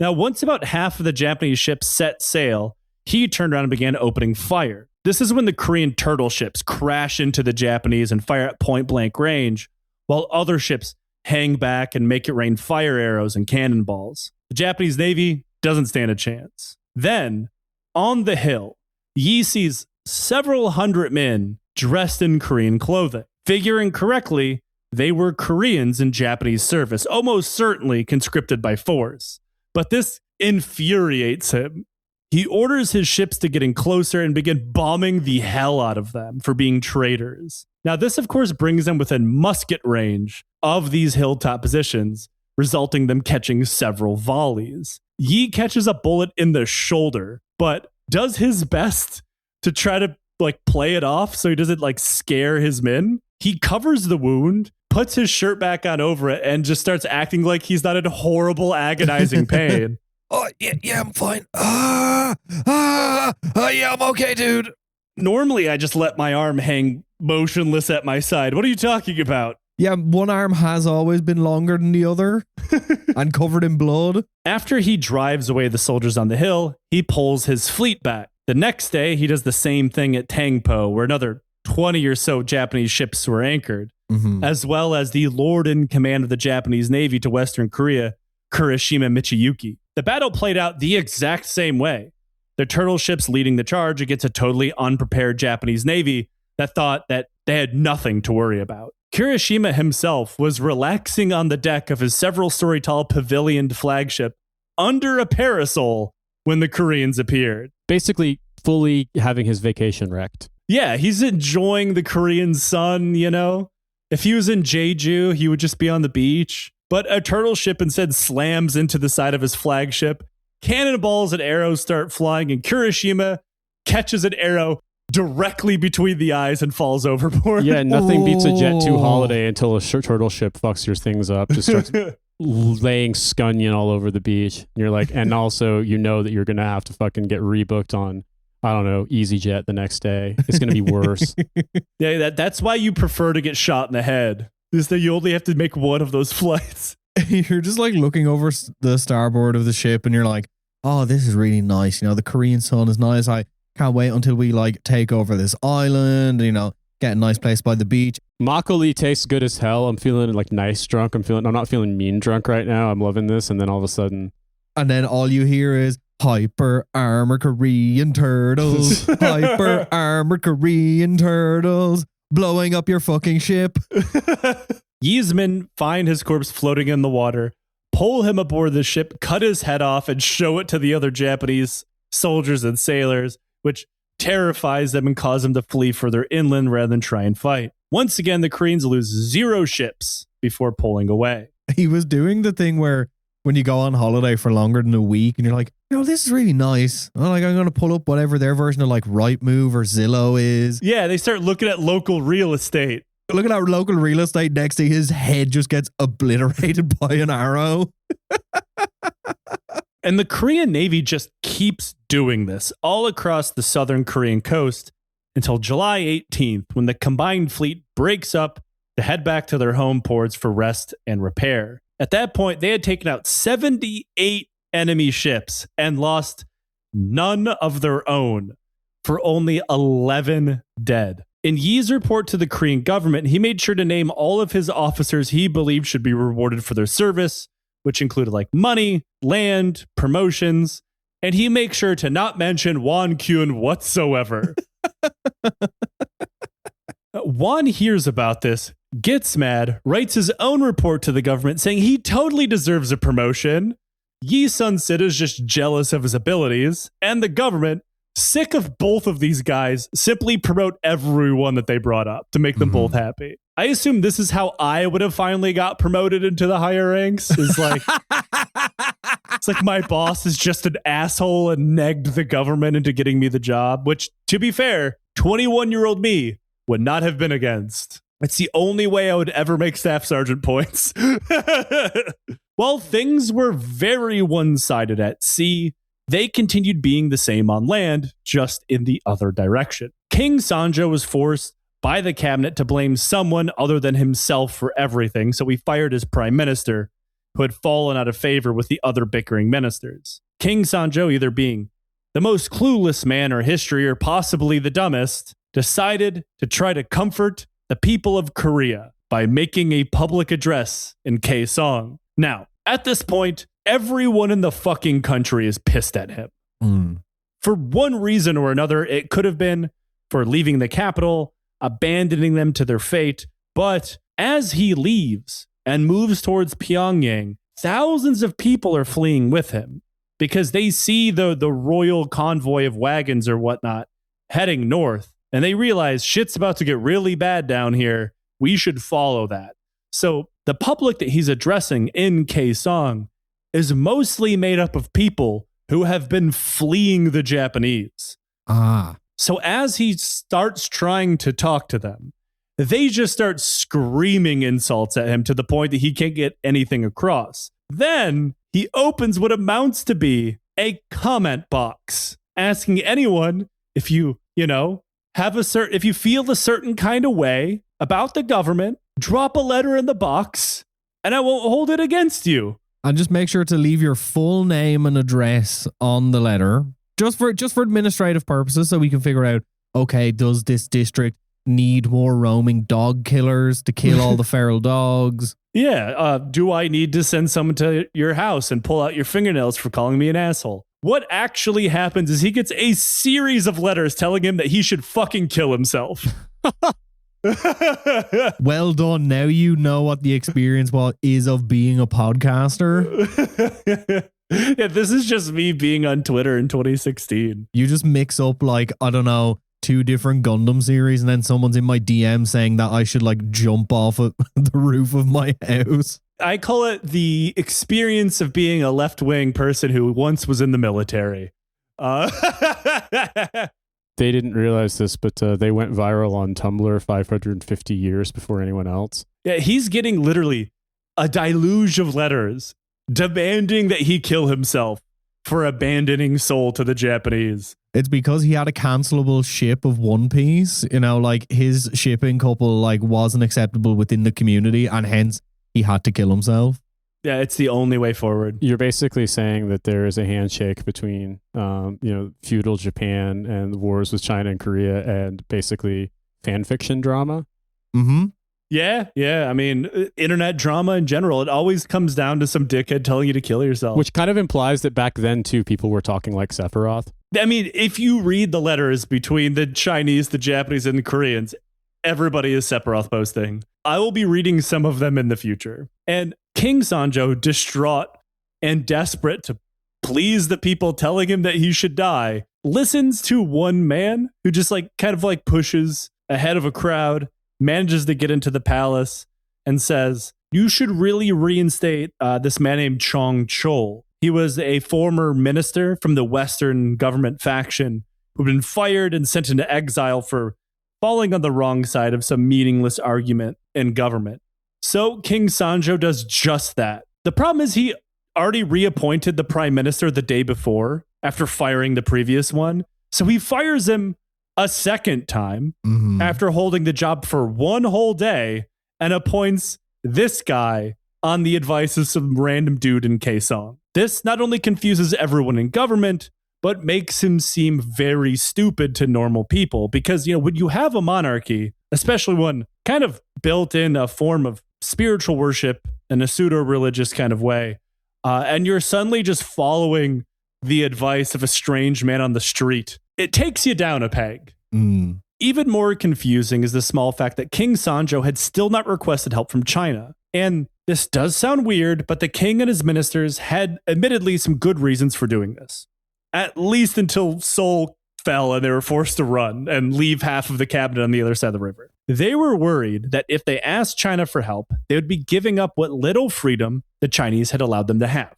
Now, once about half of the Japanese ships set sail, he turned around and began opening fire. This is when the Korean turtle ships crash into the Japanese and fire at point-blank range, while other ships hang back and make it rain fire arrows and cannonballs. The Japanese Navy doesn't stand a chance. Then, on the hill, Yi sees several hundred men dressed in Korean clothing. Figuring correctly, they were Koreans in Japanese service, almost certainly conscripted by force. But this infuriates him. He orders his ships to get in closer and begin bombing the hell out of them for being traitors. Now, this, of course, brings them within musket range of these hilltop positions, resulting them catching several volleys. Yi catches a bullet in the shoulder, but does his best to try to play it off so he doesn't scare his men. He covers the wound, puts his shirt back on over it, and just starts acting like he's not in horrible, agonizing pain. Oh, yeah, I'm fine. Yeah, I'm okay, dude. Normally, I just let my arm hang motionless at my side. What are you talking about? Yeah, one arm has always been longer than the other and covered in blood. After he drives away the soldiers on the hill, he pulls his fleet back. The next day, he does the same thing at Tangpo, where another 20 or so Japanese ships were anchored, as well as the lord in command of the Japanese Navy to Western Korea, Kurashima Michiyuki. The battle played out the exact same way. The turtle ships leading the charge against a totally unprepared Japanese Navy that thought that they had nothing to worry about. Kurashima himself was relaxing on the deck of his several-story tall pavilioned flagship under a parasol when the Koreans appeared. Basically, fully having his vacation wrecked. Yeah, he's enjoying the Korean sun, you know? If he was in Jeju, he would just be on the beach. But a turtle ship instead slams into the side of his flagship. Cannonballs and arrows start flying, and Kurashima catches an arrow directly between the eyes and falls overboard. Yeah, nothing beats a Jet 2 holiday until a turtle ship fucks your things up. Just starts laying scunion all over the beach. And you're like, and also you know that you're going to have to fucking get rebooked on, I don't know, EasyJet the next day. It's going to be worse. Yeah, that's why you prefer to get shot in the head. Is that you only have to make one of those flights. you're just like looking over the starboard of the ship and you're like, oh, this is really nice. You know, the Korean sun is nice. I can't wait until we like take over this island, you know, get a nice place by the beach. Makgeolli tastes good as hell. I'm feeling like nice drunk. I'm not feeling mean drunk right now. I'm loving this. And then all of a sudden. And then all you hear is hyper armor Korean turtles, hyper armor Korean turtles blowing up your fucking ship. Yizmin find his corpse floating in the water, pull him aboard the ship, cut his head off, and show it to the other Japanese soldiers and sailors, which terrifies them and causes them to flee further inland rather than try and fight. Once again, the Koreans lose 0 ships before pulling away. He was doing the thing where when you go on holiday for longer than a week and you're like, you know, this is really nice. I'm going to pull up whatever their version of like Rightmove or Zillow is. Yeah, they start looking at local real estate. Look at our local real estate. Next to his head just gets obliterated by an arrow. And the Korean Navy just keeps doing this all across the southern Korean coast until July 18th, when the combined fleet breaks up to head back to their home ports for rest and repair. At that point, they had taken out 78 enemy ships and lost none of their own, for only 11 dead. In Yi's report to the Korean government, he made sure to name all of his officers he believed should be rewarded for their service, which included like money, land, promotions, and he makes sure to not mention Won Kyun whatsoever. Won hears about this, gets mad, writes his own report to the government saying he totally deserves a promotion. Yi Sun-sit is just jealous of his abilities, and the government, sick of both of these guys, simply promote everyone that they brought up to make them both happy. I assume this is how I would have finally got promoted into the higher ranks. It's like, it's like my boss is just an asshole and negged the government into getting me the job, which, to be fair, 21-year-old me would not have been against. It's the only way I would ever make staff sergeant points. While things were very one-sided at sea, they continued being the same on land, just in the other direction. King Sanjo was forced by the cabinet to blame someone other than himself for everything, so he fired his prime minister, who had fallen out of favor with the other bickering ministers. King Sanjo, either being the most clueless man in history or possibly the dumbest, decided to try to comfort the people of Korea by making a public address in Kaesong. Now, at this point, everyone in the fucking country is pissed at him. For one reason or another, it could have been for leaving the capital, abandoning them to their fate, but as he leaves and moves towards Pyongyang, thousands of people are fleeing with him because they see the royal convoy of wagons or whatnot heading north, and they realize shit's about to get really bad down here. We should follow that. So the public that he's addressing in Kaesong is mostly made up of people who have been fleeing the Japanese. So as he starts trying to talk to them, they just start screaming insults at him to the point that he can't get anything across. Then he opens what amounts to be a comment box, asking anyone if you if you feel a certain kind of way about the government, drop a letter in the box and I won't hold it against you. And just make sure to leave your full name and address on the letter, just for administrative purposes, so we can figure out, okay, does this district need more roaming dog killers to kill all the feral dogs? Yeah. Do I need to send someone to your house and pull out your fingernails for calling me an asshole? What actually happens is he gets a series of letters telling him that he should fucking kill himself. Well done. Now you know what the experience is of being a podcaster. Yeah, this is just me being on Twitter in 2016. You just mix up like, I don't know, 2 different Gundam series, and then someone's in my DM saying that I should like jump off of the roof of my house. I call it the experience of being a left-wing person who once was in the military. They didn't realize this, but they went viral on Tumblr 550 years before anyone else. Yeah, he's getting literally a deluge of letters demanding that he kill himself for abandoning Seoul to the Japanese. It's because he had a cancelable ship of One Piece. You know, like his shipping couple like wasn't acceptable within the community, and hence he had to kill himself. Yeah, it's the only way forward. You're basically saying that there is a handshake between, feudal Japan and the wars with China and Korea, and basically fan fiction drama. Mm-hmm. Yeah. I mean, internet drama in general, it always comes down to some dickhead telling you to kill yourself. Which kind of implies that back then, too, people were talking like Sephiroth. I mean, if you read the letters between the Chinese, the Japanese, and the Koreans, everybody is Sephiroth posting. I will be reading some of them in the future. And King Sanjo, distraught and desperate to please the people telling him that he should die, listens to one man who just pushes ahead of a crowd, manages to get into the palace, and says, "You should really reinstate this man named Chong Chol. He was a former minister from the Western government faction who'd been fired and sent into exile for falling on the wrong side of some meaningless argument in government." So King Sanjo does just that. The problem is he already reappointed the prime minister the day before after firing the previous one. So he fires him a second time after holding the job for one whole day and appoints this guy on the advice of some random dude in Kaesong. This not only confuses everyone in government, but makes him seem very stupid to normal people. Because, when you have a monarchy, especially one kind of built in a form of spiritual worship in a pseudo-religious kind of way, and you're suddenly just following the advice of a strange man on the street, it takes you down a peg. Even more confusing is the small fact that King Sanjo had still not requested help from China. And this does sound weird, but the king and his ministers had admittedly some good reasons for doing this. At least until Seoul fell and they were forced to run and leave half of the cabinet on the other side of the river. They were worried that if they asked China for help, they would be giving up what little freedom the Chinese had allowed them to have.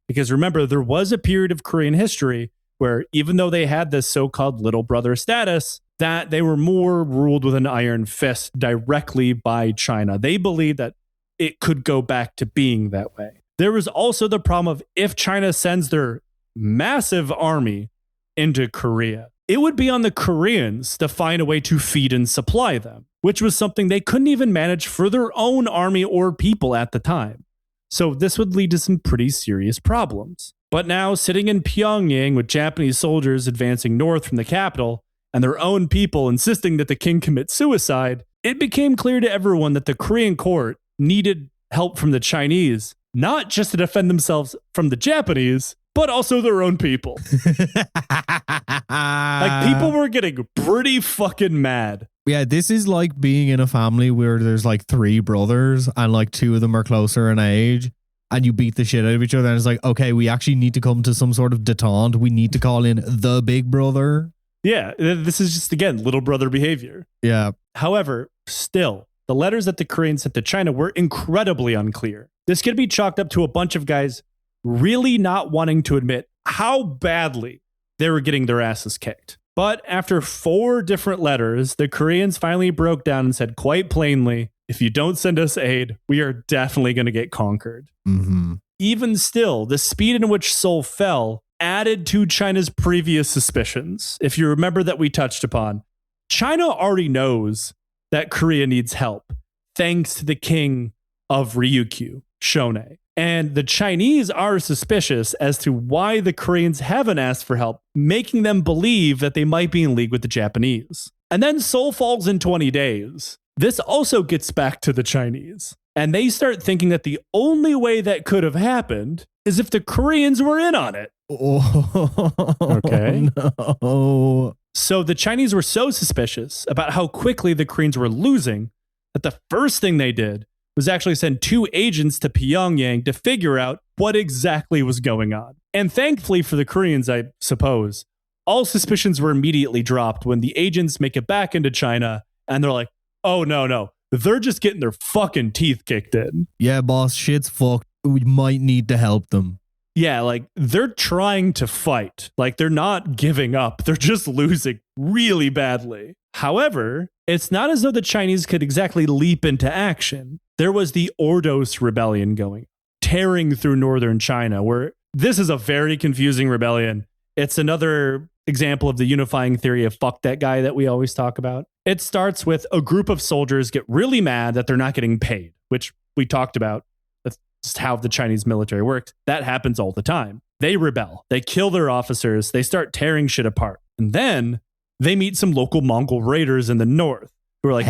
Because remember, there was a period of Korean history where even though they had this so-called little brother status, that they were more ruled with an iron fist directly by China. They believed that it could go back to being that way. There was also the problem of if China sends their massive army into Korea, it would be on the Koreans to find a way to feed and supply them, which was something they couldn't even manage for their own army or people at the time. So this would lead to some pretty serious problems. But now, sitting in Pyongyang with Japanese soldiers advancing north from the capital and their own people insisting that the king commit suicide, it became clear to everyone that the Korean court needed help from the Chinese, not just to defend themselves from the Japanese, but also their own people. People were getting pretty fucking mad. Yeah, this is like being in a family where there's three brothers and two of them are closer in age, and you beat the shit out of each other, and it's okay, we actually need to come to some sort of detente. We need to call in the big brother. Yeah, this is just, again, little brother behavior. Yeah. However, still, the letters that the Koreans sent to China were incredibly unclear. This could be chalked up to a bunch of guys really not wanting to admit how badly they were getting their asses kicked. But after 4 different letters, the Koreans finally broke down and said quite plainly, if you don't send us aid, we are definitely going to get conquered. Even still, the speed in which Seoul fell added to China's previous suspicions. If you remember that we touched upon, China already knows that Korea needs help, thanks to the king of Ryukyu, Shone. And the Chinese are suspicious as to why the Koreans haven't asked for help, making them believe that they might be in league with the Japanese. And then Seoul falls in 20 days. This also gets back to the Chinese. And they start thinking that the only way that could have happened is if the Koreans were in on it. Okay. No. So the Chinese were so suspicious about how quickly the Koreans were losing that the first thing they did was actually send 2 agents to Pyongyang to figure out what exactly was going on. And thankfully for the Koreans, I suppose, all suspicions were immediately dropped when the agents make it back into China and they're like, oh, no, they're just getting their fucking teeth kicked in. Yeah, boss, shit's fucked. We might need to help them. Yeah, they're trying to fight. They're not giving up. They're just losing really badly. However, it's not as though the Chinese could exactly leap into action. There was the Ordos rebellion going, tearing through northern China, where this is a very confusing rebellion. It's another example of the unifying theory of fuck that guy that we always talk about. It starts with a group of soldiers get really mad that they're not getting paid, which we talked about just how the Chinese military works. That happens all the time. They rebel. They kill their officers. They start tearing shit apart. And then they meet some local Mongol raiders in the north who are like,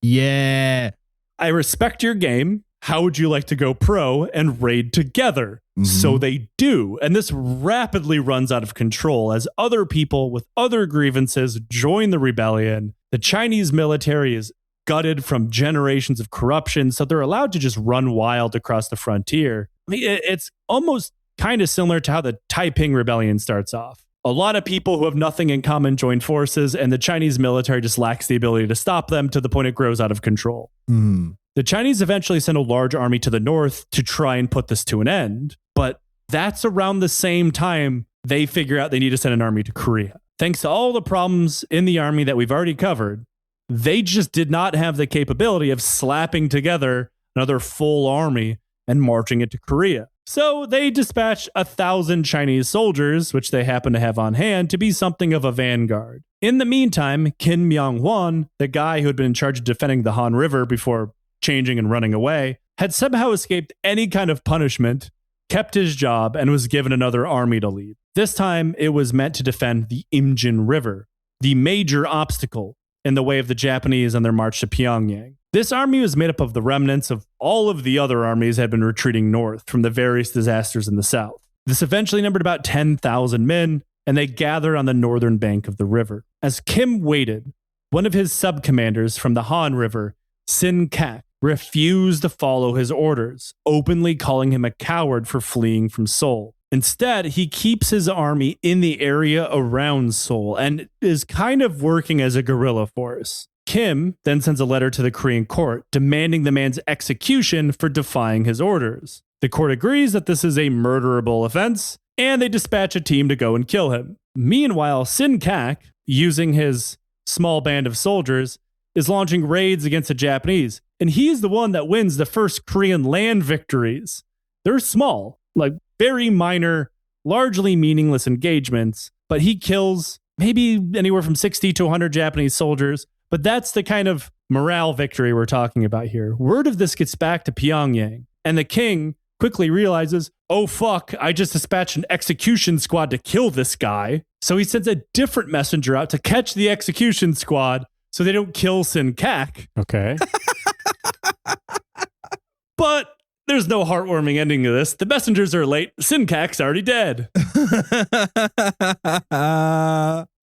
yeah, I respect your game. How would you like to go pro and raid together? Mhm. So they do. And this rapidly runs out of control as other people with other grievances join the rebellion. The Chinese military is gutted from generations of corruption, so they're allowed to just run wild across the frontier. I mean, it's almost kind of similar to how the Taiping Rebellion starts off. A lot of people who have nothing in common join forces, and the Chinese military just lacks the ability to stop them to the point it grows out of control. Mm. The Chinese eventually send a large army to the north to try and put this to an end, but that's around the same time they figure out they need to send an army to Korea. Thanks to all the problems in the army that we've already covered, they just did not have the capability of slapping together another full army and marching it to Korea. So they dispatched 1,000 Chinese soldiers, which they happen to have on hand, to be something of a vanguard. In the meantime, Qin Myung-hwan, the guy who had been in charge of defending the Han River before changing and running away, had somehow escaped any kind of punishment, kept his job, and was given another army to lead. This time, it was meant to defend the Imjin River, the major obstacle in the way of the Japanese on their march to Pyongyang. This army was made up of the remnants of all of the other armies that had been retreating north from the various disasters in the south. This eventually numbered about 10,000 men, and they gathered on the northern bank of the river. As Kim waited, one of his sub-commanders from the Han River, Sin Kak, refused to follow his orders, openly calling him a coward for fleeing from Seoul. Instead, he keeps his army in the area around Seoul and is kind of working as a guerrilla force. Kim then sends a letter to the Korean court demanding the man's execution for defying his orders. The court agrees that this is a murderable offense, and they dispatch a team to go and kill him. Meanwhile, Sin Kak, using his small band of soldiers, is launching raids against the Japanese, and he's the one that wins the first Korean land victories. They're small, like very minor, largely meaningless engagements, but he kills maybe anywhere from 60 to 100 Japanese soldiers. But that's the kind of morale victory we're talking about here. Word of this gets back to Pyongyang, and the king quickly realizes, oh fuck, I just dispatched an execution squad to kill this guy. So he sends a different messenger out to catch the execution squad so they don't kill Sin Kak. Okay. But there's no heartwarming ending to this. The messengers are late. Sin Kak's already dead.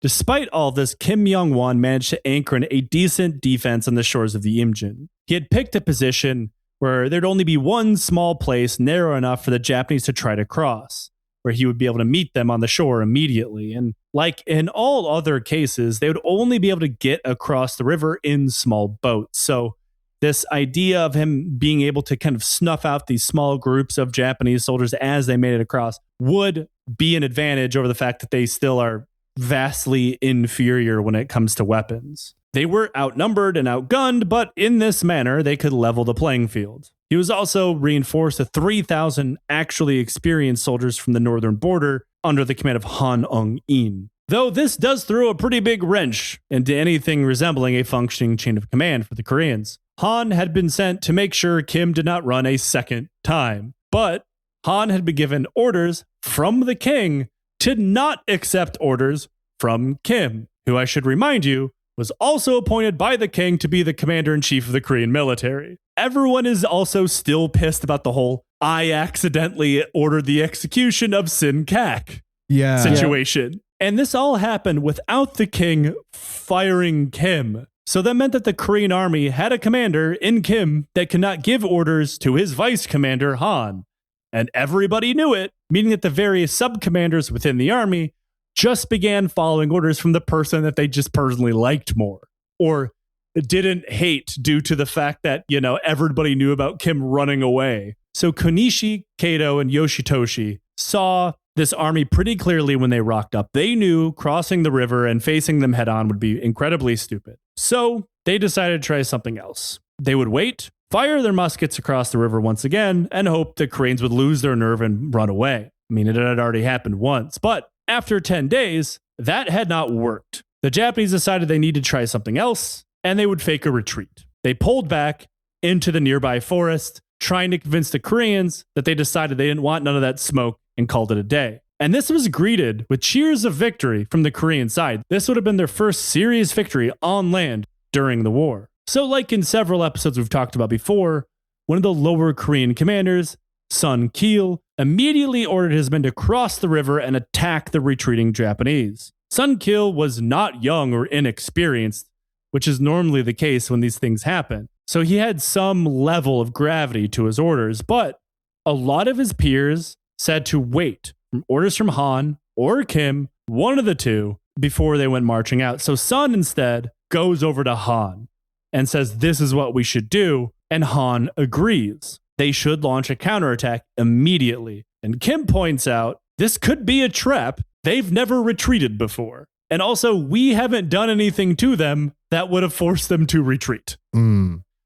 Despite all this, Kim Myung-won managed to anchor in a decent defense on the shores of the Imjin. He had picked a position where there'd only be one small place narrow enough for the Japanese to try to cross, where he would be able to meet them on the shore immediately. And like in all other cases, they would only be able to get across the river in small boats. So this idea of him being able to kind of snuff out these small groups of Japanese soldiers as they made it across would be an advantage over the fact that they still are vastly inferior when it comes to weapons. They were outnumbered and outgunned, but in this manner, they could level the playing field. He was also reinforced with 3,000 actually experienced soldiers from the northern border under the command of Han Ung-in. Though this does throw a pretty big wrench into anything resembling a functioning chain of command for the Koreans. Han had been sent to make sure Kim did not run a second time, but Han had been given orders from the king to not accept orders from Kim, who I should remind you was also appointed by the king to be the commander-in-chief of the Korean military. Everyone is also still pissed about the whole I accidentally ordered the execution of Sin Kak situation. And this all happened without the king firing Kim. So that meant that the Korean army had a commander in Kim that could not give orders to his vice commander, Han. And everybody knew it, meaning that the various sub-commanders within the army just began following orders from the person that they just personally liked more, or didn't hate due to the fact that, you know, everybody knew about Kim running away. So Konishi, Kato, and Yoshitoshi saw this army pretty clearly when they rocked up. They knew crossing the river and facing them head on would be incredibly stupid. So they decided to try something else. They would wait, fire their muskets across the river once again, and hope the Koreans would lose their nerve and run away. I mean, it had already happened once, but after 10 days, that had not worked. The Japanese decided they needed to try something else, and they would fake a retreat. They pulled back into the nearby forest, trying to convince the Koreans that they decided they didn't want none of that smoke and called it a day. And this was greeted with cheers of victory from the Korean side. This would have been their first serious victory on land during the war. So like in several episodes we've talked about before, one of the lower Korean commanders, Sun Kil, immediately ordered his men to cross the river and attack the retreating Japanese. Sun Kil was not young or inexperienced, which is normally the case when these things happen. So he had some level of gravity to his orders, but a lot of his peers said to wait for orders from Han or Kim, one of the two, before they went marching out. So Sun instead goes over to Han and says, this is what we should do. And Han agrees. They should launch a counterattack immediately. And Kim points out, this could be a trap. They've never retreated before. And also, we haven't done anything to them that would have forced them to retreat.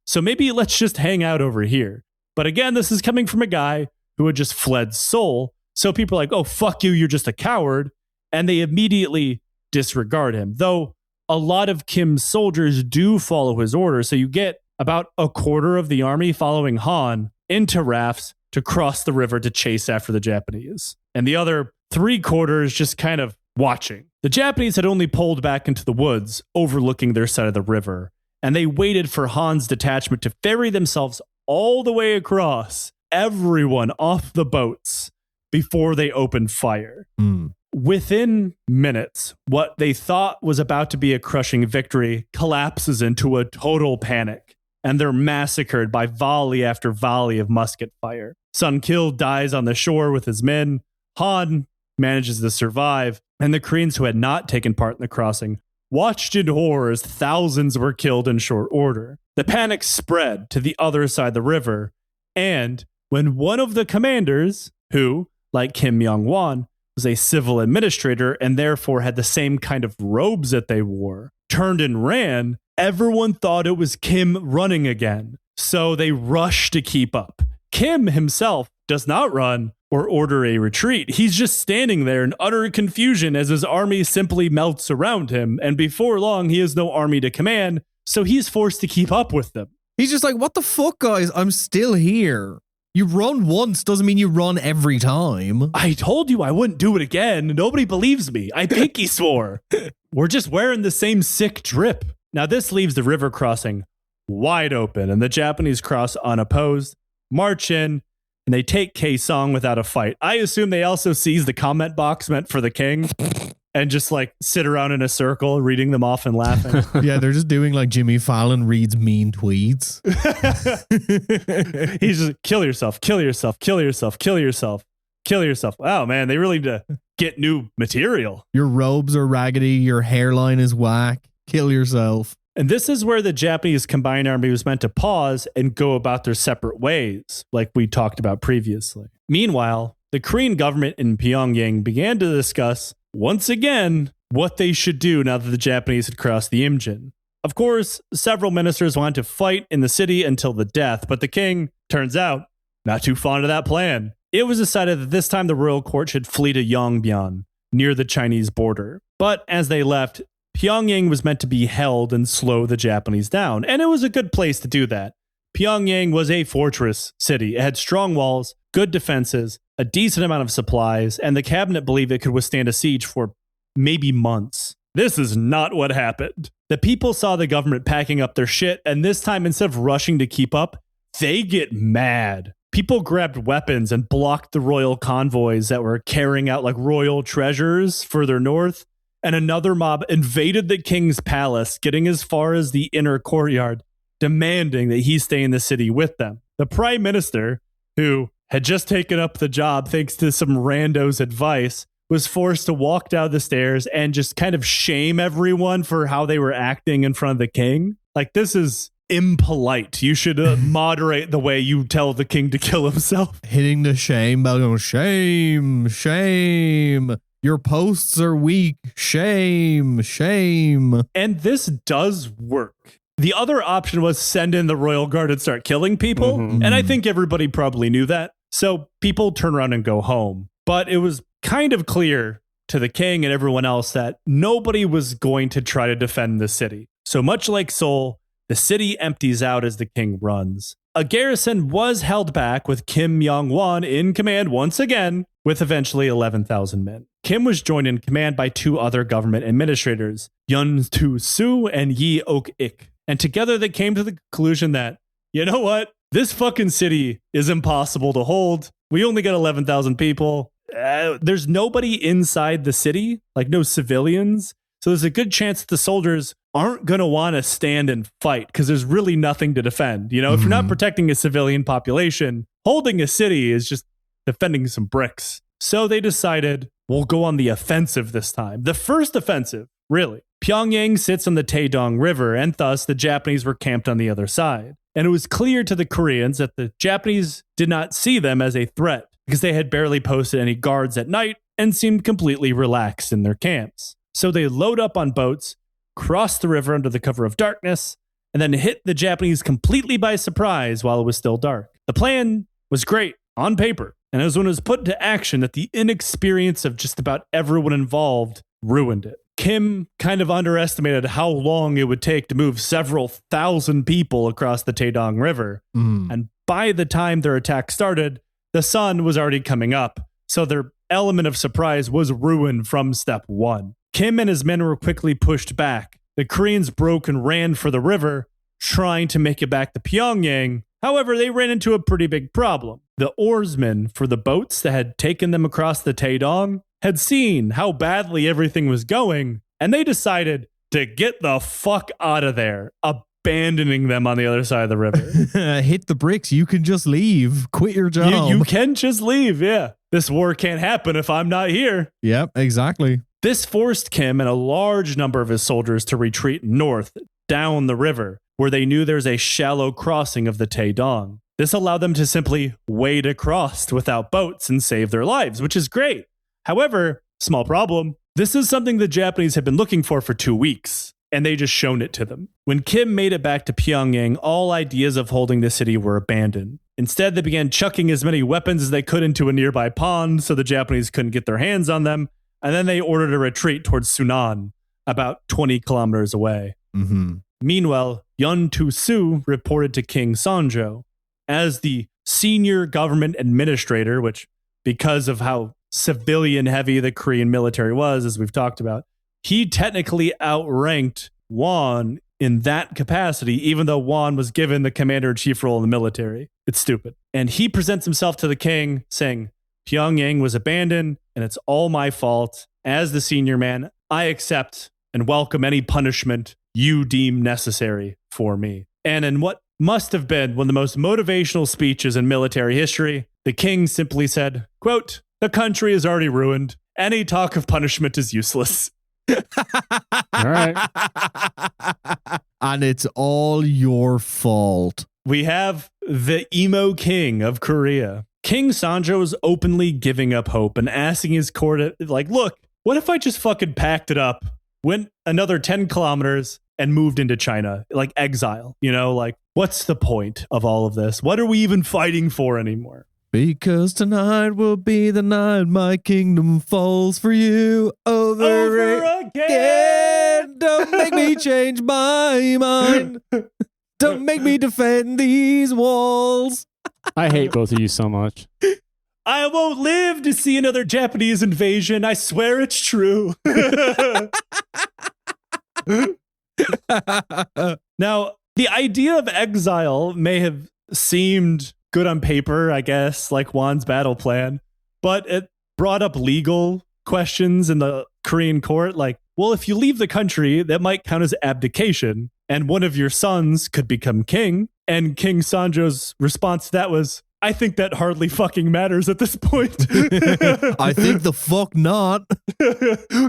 So maybe let's just hang out over here. But again, this is coming from a guy who had just fled Seoul. So people are like, oh, fuck you, you're just a coward. And they immediately disregard him. Though a lot of Kim's soldiers do follow his orders. So you get about a quarter of the army following Han into rafts to cross the river to chase after the Japanese. And the other 3/4 just kind of watching. The Japanese had only pulled back into the woods, overlooking their side of the river, and they waited for Han's detachment to ferry themselves all the way across, everyone off the boats, before they opened fire. Within minutes, what they thought was about to be a crushing victory collapses into a total panic, and they're massacred by volley after volley of musket fire. Sun Kil dies on the shore with his men. Han manages to survive, and the Koreans who had not taken part in the crossing watched in horror as thousands were killed in short order. The panic spread to the other side of the river, and when one of the commanders, who, like Kim Yong-won, was a civil administrator and therefore had the same kind of robes that they wore, turned and ran, everyone thought it was Kim running again. So they rushed to keep up. Kim himself does not run or order a retreat. He's just standing there in utter confusion as his army simply melts around him. And before long, he has no army to command, so he's forced to keep up with them. He's just like, what the fuck, guys? I'm still here. You run once doesn't mean you run every time. I told you I wouldn't do it again. Nobody believes me. I pinky swore. We're just wearing the same sick drip. Now this leaves the river crossing wide open, and the Japanese cross unopposed, march in, and they take Kaesong without a fight. I assume they also seize the comment box meant for the king and just like sit around in a circle reading them off and laughing. Yeah, they're just doing like Jimmy Fallon reads mean tweets. He's just kill yourself, kill yourself, kill yourself, kill yourself, kill yourself. Wow, man, they really need to get new material. Your robes are raggedy, your hairline is whack. Kill yourself. And this is where the Japanese combined army was meant to pause and go about their separate ways, like we talked about previously. Meanwhile, the Korean government in Pyongyang began to discuss, once again, what they should do now that the Japanese had crossed the Imjin. Of course, several ministers wanted to fight in the city until the death, but the king, turns out, not too fond of that plan. It was decided that this time the royal court should flee to Yongbyon, near the Chinese border. But as they left, Pyongyang was meant to be held and slow the Japanese down, and it was a good place to do that. Pyongyang was a fortress city. It had strong walls, good defenses, a decent amount of supplies, and the cabinet believed it could withstand a siege for maybe months. This is not what happened. The people saw the government packing up their shit, and this time, instead of rushing to keep up, they get mad. People grabbed weapons and blocked the royal convoys that were carrying out like royal treasures further north. And another mob invaded the king's palace, getting as far as the inner courtyard, demanding that he stay in the city with them. The prime minister, who had just taken up the job thanks to some rando's advice, was forced to walk down the stairs and just kind of shame everyone for how they were acting in front of the king. Like, this is impolite. You should moderate the way you tell the king to kill himself. Hitting the shame bell, going, shame, shame. Your posts are weak. Shame, shame. And this does work. The other option was send in the royal guard and start killing people. Mm-hmm. And I think everybody probably knew that. So people turn around and go home. But it was kind of clear to the king and everyone else that nobody was going to try to defend the city. So much like Seoul, The city empties out as the king runs. A garrison was held back with Kim Yong-won in command once again, with eventually 11,000 men. Kim was joined in command by 2 other government administrators, Yun Tu-soo and Yi Ok-ik. And together they came to the conclusion that, you know what? This fucking city is impossible to hold. We only got 11,000 people. There's nobody inside the city, like no civilians. So there's a good chance that the soldiers aren't going to want to stand and fight because there's really nothing to defend. You know, if you're not protecting a civilian population, holding a city is just defending some bricks. So they decided we'll go on the offensive this time. The first offensive, really. Pyongyang sits on the Taedong River, and thus the Japanese were camped on the other side. And it was clear to the Koreans that the Japanese did not see them as a threat because they had barely posted any guards at night and seemed completely relaxed in their camps. So they load up on boats, cross the river under the cover of darkness, and then hit the Japanese completely by surprise while it was still dark. The plan was great on paper, and it was when it was put into action that the inexperience of just about everyone involved ruined it. Kim kind of underestimated how long it would take to move several thousand people across the Taedong River, and by the time their attack started, the sun was already coming up, so their element of surprise was ruined from step one. Kim and his men were quickly pushed back. The Koreans broke and ran for the river, trying to make it back to Pyongyang. However, they ran into a pretty big problem. The oarsmen for the boats that had taken them across the Taedong had seen how badly everything was going, and they decided to get the fuck out of there, abandoning them on the other side of the river. Hit the bricks. You can just leave. Quit your job. You can just leave, yeah. This war can't happen if I'm not here. Yep, exactly. This forced Kim and a large number of his soldiers to retreat north, down the river, where they knew there's a shallow crossing of the Taedong. This allowed them to simply wade across without boats and save their lives, which is great. However, small problem, this is something the Japanese had been looking for 2 weeks, and they just shown it to them. When Kim made it back to Pyongyang, all ideas of holding the city were abandoned. Instead, they began chucking as many weapons as they could into a nearby pond so the Japanese couldn't get their hands on them, and then they ordered a retreat towards Sunan, about 20 kilometers away. Meanwhile, Yun Tu-soo reported to King Sanjo as the senior government administrator, which, because of how civilian heavy the Korean military was, as we've talked about, he technically outranked Won in that capacity, even though Won was given the commander-in-chief role in the military. It's stupid. And he presents himself to the king saying, Pyongyang was abandoned, and it's all my fault. As the senior man, I accept and welcome any punishment you deem necessary for me. And in what must have been one of the most motivational speeches in military history, the king simply said, quote, "The country is already ruined. Any talk of punishment is useless." All right. And it's all your fault. We have the emo king of Korea. King Sanjo is openly giving up hope and asking his court, like, look, what if I just fucking packed it up, went another 10 kilometers and moved into China, like exile, you know, like what's the point of all of this? What are we even fighting for anymore? Because tonight will be the night my kingdom falls for you over again. Don't make me change my mind. Don't make me defend these walls. I hate both of you so much. I won't live to see another Japanese invasion. I swear it's true. Now, the idea of exile may have seemed good on paper, I guess, like Won's battle plan, but it brought up legal questions in the Korean court. Like, well, if you leave the country, that might count as abdication, and one of your sons could become king. And King Sanjo's response to that was, I think that hardly fucking matters at this point. I think the fuck not.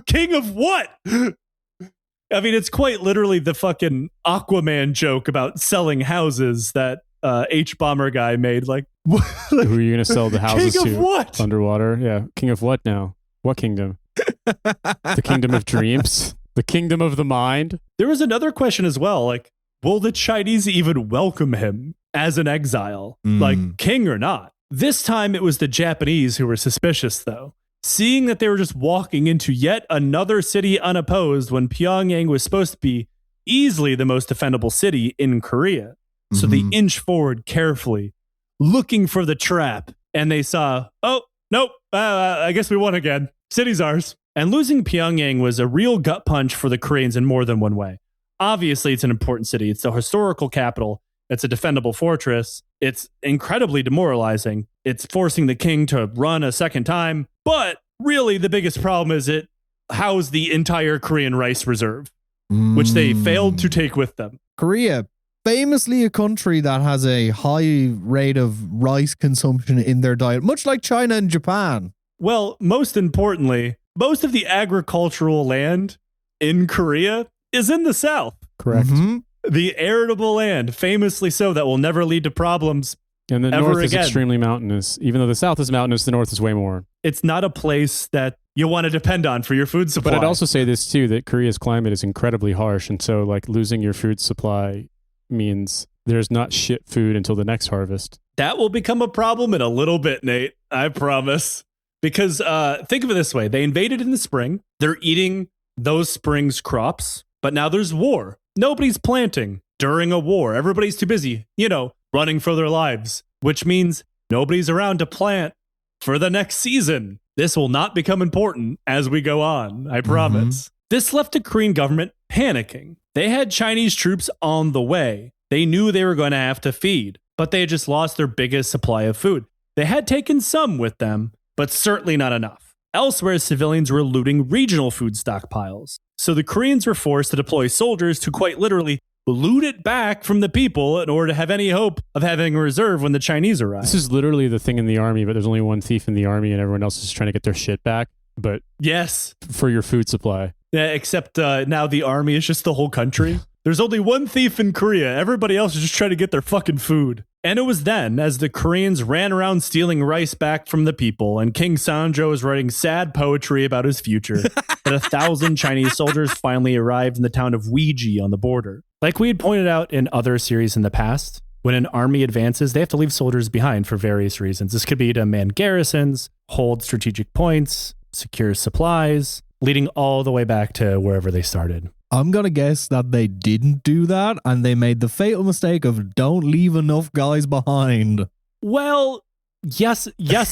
King of what? I mean, it's quite literally the fucking Aquaman joke about selling houses that H-Bomber guy made. Like, Who are you going to sell the houses King to? of what? Underwater? Yeah. King of what now? What kingdom? The kingdom of dreams? The kingdom of the mind? There was another question as well. Like, will the Chinese even welcome him as an exile? Like, king or not? This time it was the Japanese who were suspicious, though. Seeing that they were just walking into yet another city unopposed when Pyongyang was supposed to be easily the most defendable city in Korea. So they inch forward carefully, looking for the trap. And they saw, oh, nope, I guess we won again. City's ours. And losing Pyongyang was a real gut punch for the Koreans in more than one way. Obviously, it's an important city. It's the historical capital. It's a defendable fortress. It's incredibly demoralizing. It's forcing the king to run a second time. But really, the biggest problem is it housed the entire Korean rice reserve, which they failed to take with them. Korea, famously a country that has a high rate of rice consumption in their diet, much like China and Japan. Well, most importantly, most of the agricultural land in Korea is in the south. Correct. The arable land, famously so, that will never lead to problems. And the ever north is again. extremely mountainous. Even though the south is mountainous, the north is way more. It's not a place that you want to depend on for your food supply. But I'd also say this too, that Korea's climate is incredibly harsh. And so like losing your food supply means there's not shit food until the next harvest. That will become a problem in a little bit, Nate. I promise. Because think of it this way. They invaded in the spring. They're eating those spring's crops. But now there's war. Nobody's planting during a war. Everybody's too busy, running for their lives, which means nobody's around to plant for the next season. This will not become important as we go on, I promise. This left the Korean government panicking. They had Chinese troops on the way. They knew they were going to have to feed, but they had just lost their biggest supply of food. They had taken some with them, but certainly not enough. Elsewhere, civilians were looting regional food stockpiles. So the Koreans were forced to deploy soldiers to quite literally loot it back from the people in order to have any hope of having a reserve when the Chinese arrive. This is literally the thing in the army, but there's only one thief in the army and everyone else is trying to get their shit back. But yes, for your food supply. Yeah, except now the army is just the whole country. There's only one thief in Korea. Everybody else is just trying to get their fucking food. And it was then, as the Koreans ran around stealing rice back from the people, and King Sanjo was writing sad poetry about his future, that 1,000 Chinese soldiers finally arrived in the town of Weiji on the border. Like we had pointed out in other series in the past, when an army advances, they have to leave soldiers behind for various reasons. This could be to man garrisons, hold strategic points, secure supplies, leading all the way back to wherever they started. I'm going to guess that they didn't do that and they made the fatal mistake of don't leave enough guys behind. Well, yes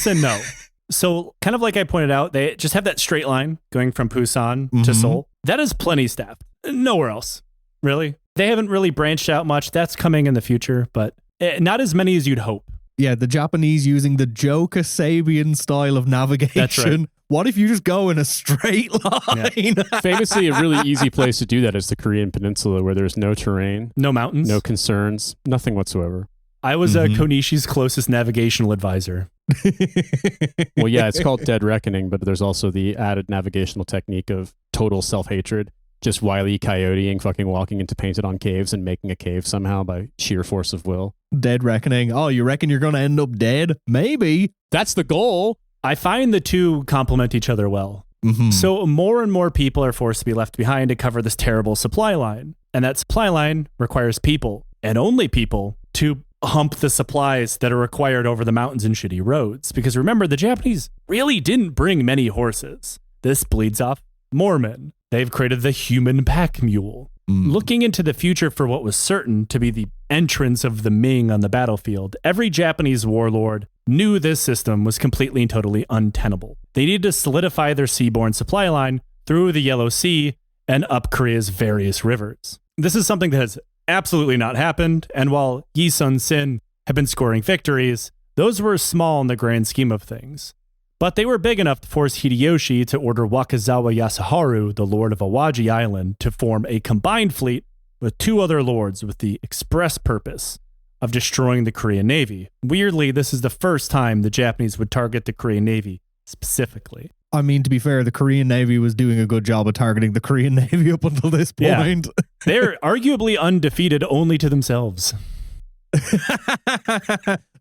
and no. So kind of like I pointed out, they just have that straight line going from Busan to Seoul. That is plenty staffed. Nowhere else, really. They haven't really branched out much. That's coming in the future, but not as many as you'd hope. Yeah, the Japanese using the Joe Kasabian style of navigation. That's right. What if you just go in a straight line? Yeah. Famously, a really easy place to do that is the Korean Peninsula, where there's no terrain, no mountains, no concerns, nothing whatsoever. I was Konishi's closest navigational advisor. Well, yeah, it's called Dead Reckoning, but there's also the added navigational technique of total self-hatred. Just Wile E. Coyoteing, fucking walking into painted-on caves and making a cave somehow by sheer force of will. Dead Reckoning. Oh, you reckon you're going to end up dead? Maybe. That's the goal. I find the two complement each other well. So more and more people are forced to be left behind to cover this terrible supply line. And that supply line requires people, and only people, to hump the supplies that are required over the mountains and shitty roads. Because remember, the Japanese really didn't bring many horses. This bleeds off Mormon. They've created the human pack mule. Looking into the future for what was certain to be the entrance of the Ming on the battlefield, every Japanese warlord knew this system was completely and totally untenable. They needed to solidify their seaborne supply line through the Yellow Sea and up Korea's various rivers. This is something that has absolutely not happened, and while Yi Sun-sin had been scoring victories, those were small in the grand scheme of things. But they were big enough to force Hideyoshi to order Wakazawa Yasuharu, the lord of Awaji Island, to form a combined fleet with two other lords with the express purpose of destroying the Korean Navy. Weirdly, this is the first time the Japanese would target the Korean Navy specifically. I mean, to be fair, the Korean Navy was doing a good job of targeting the Korean Navy up until this point. Yeah. They're arguably undefeated only to themselves.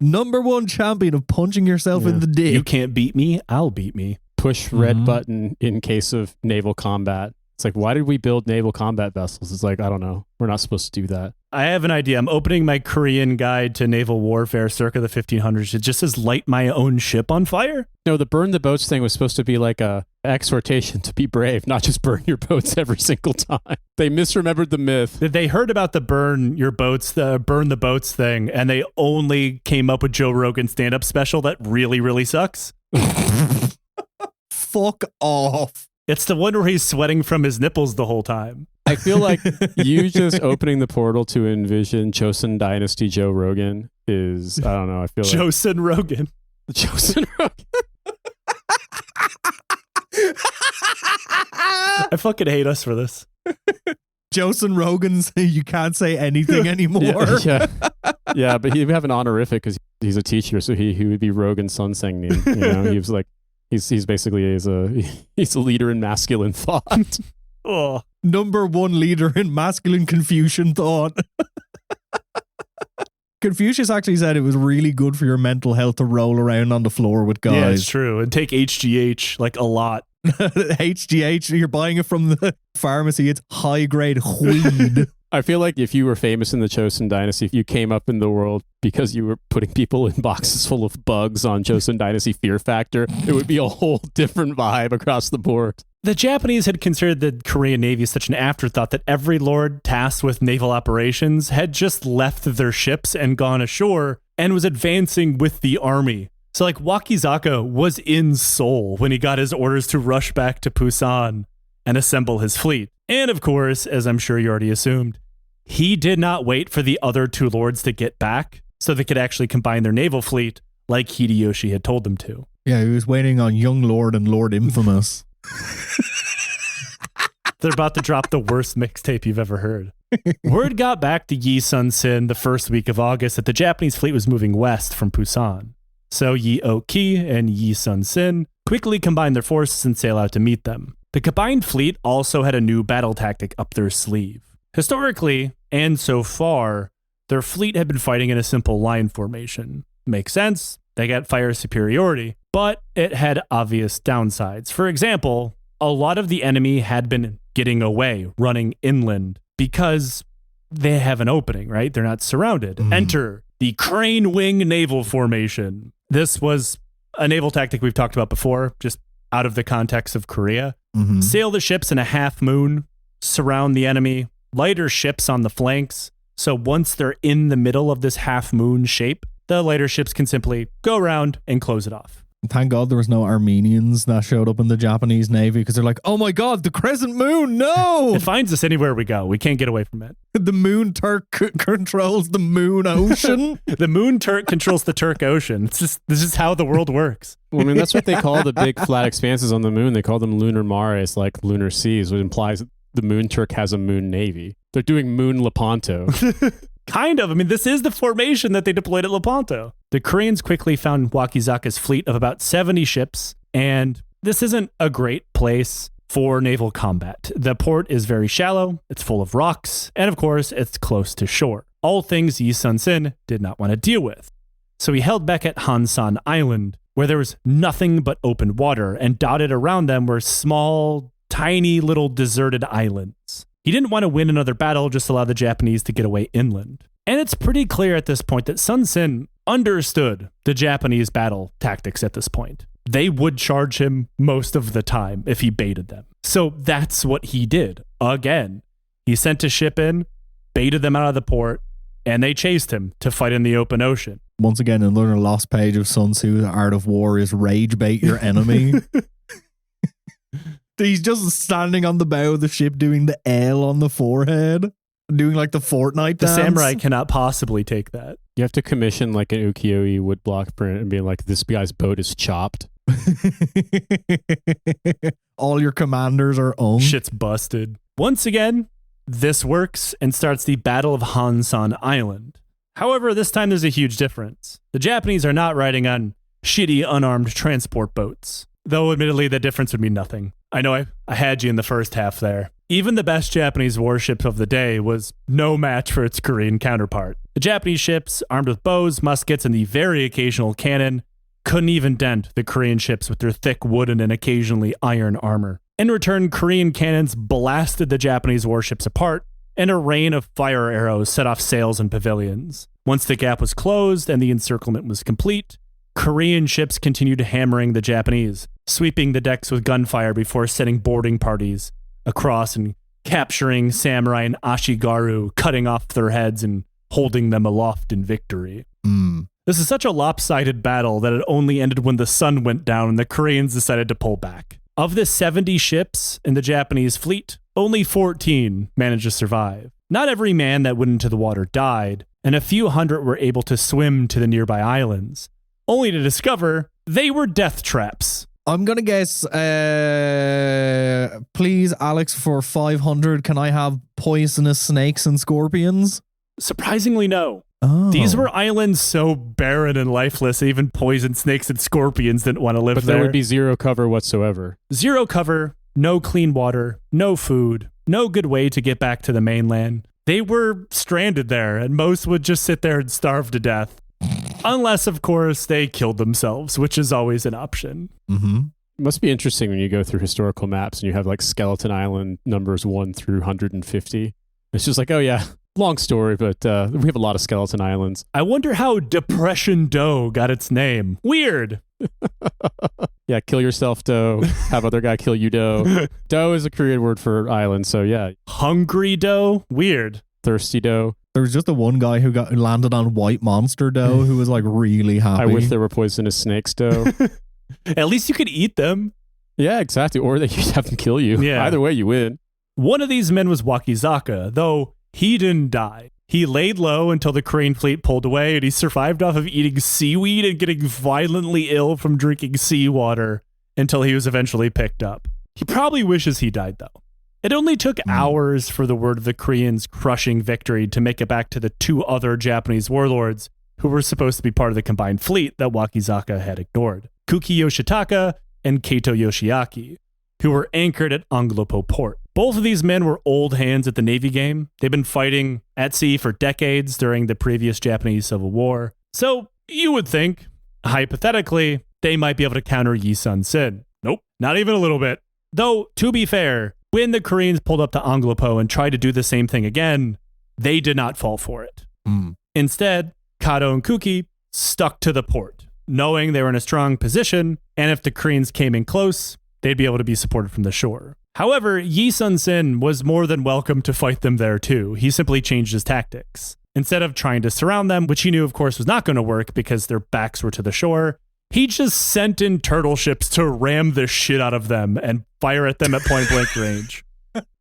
Number one champion of punching yourself in the dick. You can't beat me, I'll beat me. Push red button in case of naval combat. It's like, why did we build naval combat vessels? It's like, I don't know. We're not supposed to do that. I have an idea. I'm opening my Korean guide to naval warfare circa the 1500s. It just says light my own ship on fire. No, the burn the boats thing was supposed to be like a exhortation to be brave, not just burn your boats every single time. They misremembered the myth. They heard about the burn the boats thing, and they only came up with Joe Rogan's stand-up special that really, really sucks. Fuck off. It's the one where he's sweating from his nipples the whole time. I feel like you just opening the portal to envision Chosun Dynasty Joe Rogan is, I don't know, I feel like... Chosun Rogan. Chosun Rogan. Ah! I fucking hate us for this. Josen Rogan's you can't say anything anymore. Yeah, but he would have an honorific because he's a teacher, so he would be Rogan Sunsengnin. You know, he was like he's basically he's a leader in masculine thought. Oh, number one leader in masculine Confucian thought. Confucius actually said it was really good for your mental health to roll around on the floor with guys. yeah, it's true. And take HGH like a lot. HGH, you're buying it from the pharmacy. It's high grade weed. I feel like if you were famous in the Chosun Dynasty, if you came up in the world because you were putting people in boxes full of bugs on Chosun Dynasty Fear Factor, it would be a whole different vibe across the board. The Japanese had considered the Korean Navy such an afterthought that every lord tasked with naval operations had just left their ships and gone ashore and was advancing with the army. So like Wakizaka was in Seoul when he got his orders to rush back to Busan and assemble his fleet. And of course, as I'm sure you already assumed, he did not wait for the other two lords to get back so they could actually combine their naval fleet like Hideyoshi had told them to. Yeah, he was waiting on Young Lord and Lord Infamous. They're about to drop the worst mixtape you've ever heard. Word got back to Yi Sun-sin the first week of August that the Japanese fleet was moving west from Busan. So Yi Ok-ki and Yi Sun-sin quickly combined their forces and sail out to meet them. The combined fleet also had a new battle tactic up their sleeve. Historically, and so far, their fleet had been fighting in a simple line formation. Makes sense, they got fire superiority, but it had obvious downsides. For example, a lot of the enemy had been getting away, running inland, because they have an opening, right? They're not surrounded. Enter the crane wing naval formation. This was a naval tactic we've talked about before, just out of the context of Korea. Sail the ships in a half moon, surround the enemy, lighter ships on the flanks. So once they're in the middle of this half moon shape, the lighter ships can simply go around and close it off. Thank God there was no Armenians that showed up in the Japanese Navy because they're like, oh my God, the crescent moon, no! It finds us anywhere we go. We can't get away from it. The moon Turk controls the moon ocean. The moon Turk controls the Turk ocean. This is how the world works. Well, I mean, that's what they call the big flat expanses on the moon. They call them lunar mares, like lunar seas, which implies that the moon Turk has a moon navy. They're doing moon Lepanto. Kind of. I mean, this is the formation that they deployed at Lepanto. The Koreans quickly found Wakizaka's fleet of about 70 ships, and this isn't a great place for naval combat. The port is very shallow, it's full of rocks, and of course, it's close to shore. All things Yi Sun-sin did not want to deal with. So he held back at Hansan Island, where there was nothing but open water, and dotted around them were small, tiny little deserted islands. He didn't want to win another battle, just allow the Japanese to get away inland. And it's pretty clear at this point that Sun-sin understood the Japanese battle tactics at this point. They would charge him most of the time if he baited them. So that's what he did. Again, he sent a ship in, baited them out of the port, and they chased him to fight in the open ocean. Once again, another lost page of Sun Tzu, The Art of War is rage bait your enemy. He's just standing on the bow of the ship doing the L on the forehead, doing like the Fortnite dance. The samurai cannot possibly take that. You have to commission like an ukiyo-e woodblock print and be like, this guy's boat is chopped. All your commanders are Shit's busted. Once again, this works and starts the Battle of Hansan Island. However, this time there's a huge difference. The Japanese are not riding on shitty unarmed transport boats. Though admittedly the difference would mean nothing. I know I had you in the first half there. Even the best Japanese warship of the day was no match for its Korean counterpart. The Japanese ships, armed with bows, muskets, and the very occasional cannon, couldn't even dent the Korean ships with their thick wooden and occasionally iron armor. In return, Korean cannons blasted the Japanese warships apart, and a rain of fire arrows set off sails and pavilions. Once the gap was closed and the encirclement was complete, Korean ships continued hammering the Japanese, sweeping the decks with gunfire before sending boarding parties across and capturing samurai and ashigaru, cutting off their heads and holding them aloft in victory. This is such a lopsided battle that it only ended when the sun went down and the Koreans decided to pull back. Of the 70 ships in the Japanese fleet, only 14 managed to survive. Not every man that went into the water died, and a few hundred were able to swim to the nearby islands, only to discover they were death traps. I'm going to guess, please, Alex, for 500, can I have poisonous snakes and scorpions? Surprisingly, no. Oh. These were islands so barren and lifeless, even poison snakes and scorpions didn't want to live there. But there would be zero cover whatsoever. Zero cover, no clean water, no food, no good way to get back to the mainland. They were stranded there, and most would just sit there and starve to death. Unless, of course, they killed themselves, which is always an option. Mm-hmm. It must be interesting when you go through historical maps and you have like Skeleton Island numbers 1 through 150. It's just like, oh yeah, long story, but we have a lot of Skeleton Islands. I wonder how Depression Doe got its name. Weird. Yeah, kill yourself, doe. Have other guy kill you, doe. Doe is a Korean word for island, so yeah. Hungry doe? Weird. Thirsty doe. There was just the one guy who landed on White Monster Doe who was like really happy. I wish there were poisonous snakes, doe. At least you could eat them. Yeah, exactly. Or they just have them kill you. Yeah. Either way, you win. One of these men was Wakizaka, though he didn't die. He laid low until the Korean fleet pulled away, and he survived off of eating seaweed and getting violently ill from drinking seawater until he was eventually picked up. He probably wishes he died, though. It only took hours for the word of the Koreans' crushing victory to make it back to the 2 other Japanese warlords who were supposed to be part of the combined fleet that Wakizaka had ignored. Kuki Yoshitaka and Kaito Yoshiaki, who were anchored at Anglopo port. Both of these men were old hands at the Navy game. They've been fighting at sea for decades during the previous Japanese Civil War. So you would think, hypothetically, they might be able to counter Yi Sun-sin. Nope, not even a little bit. Though, to be fair, when the Koreans pulled up to Anglopo and tried to do the same thing again, they did not fall for it. Instead, Kato and Kuki stuck to the port, knowing they were in a strong position, and if the Koreans came in close, they'd be able to be supported from the shore. However, Yi Sun-sin was more than welcome to fight them there too. He simply changed his tactics. Instead of trying to surround them, which he knew of course was not going to work because their backs were to the shore, he just sent in turtle ships to ram the shit out of them and fire at them at point blank range.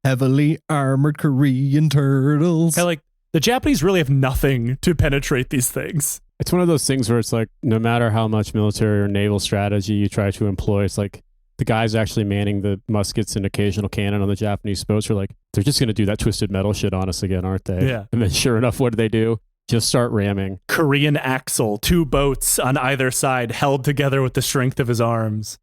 Heavily armored Korean turtles. And like, the Japanese really have nothing to penetrate these things. It's one of those things where it's like, no matter how much military or naval strategy you try to employ, it's like the guys actually manning the muskets and occasional cannon on the Japanese boats are like, they're just going to do that twisted metal shit on us again, aren't they? Yeah. And then sure enough, what do? Just start ramming. Korean axle, 2 boats on either side held together with the strength of his arms.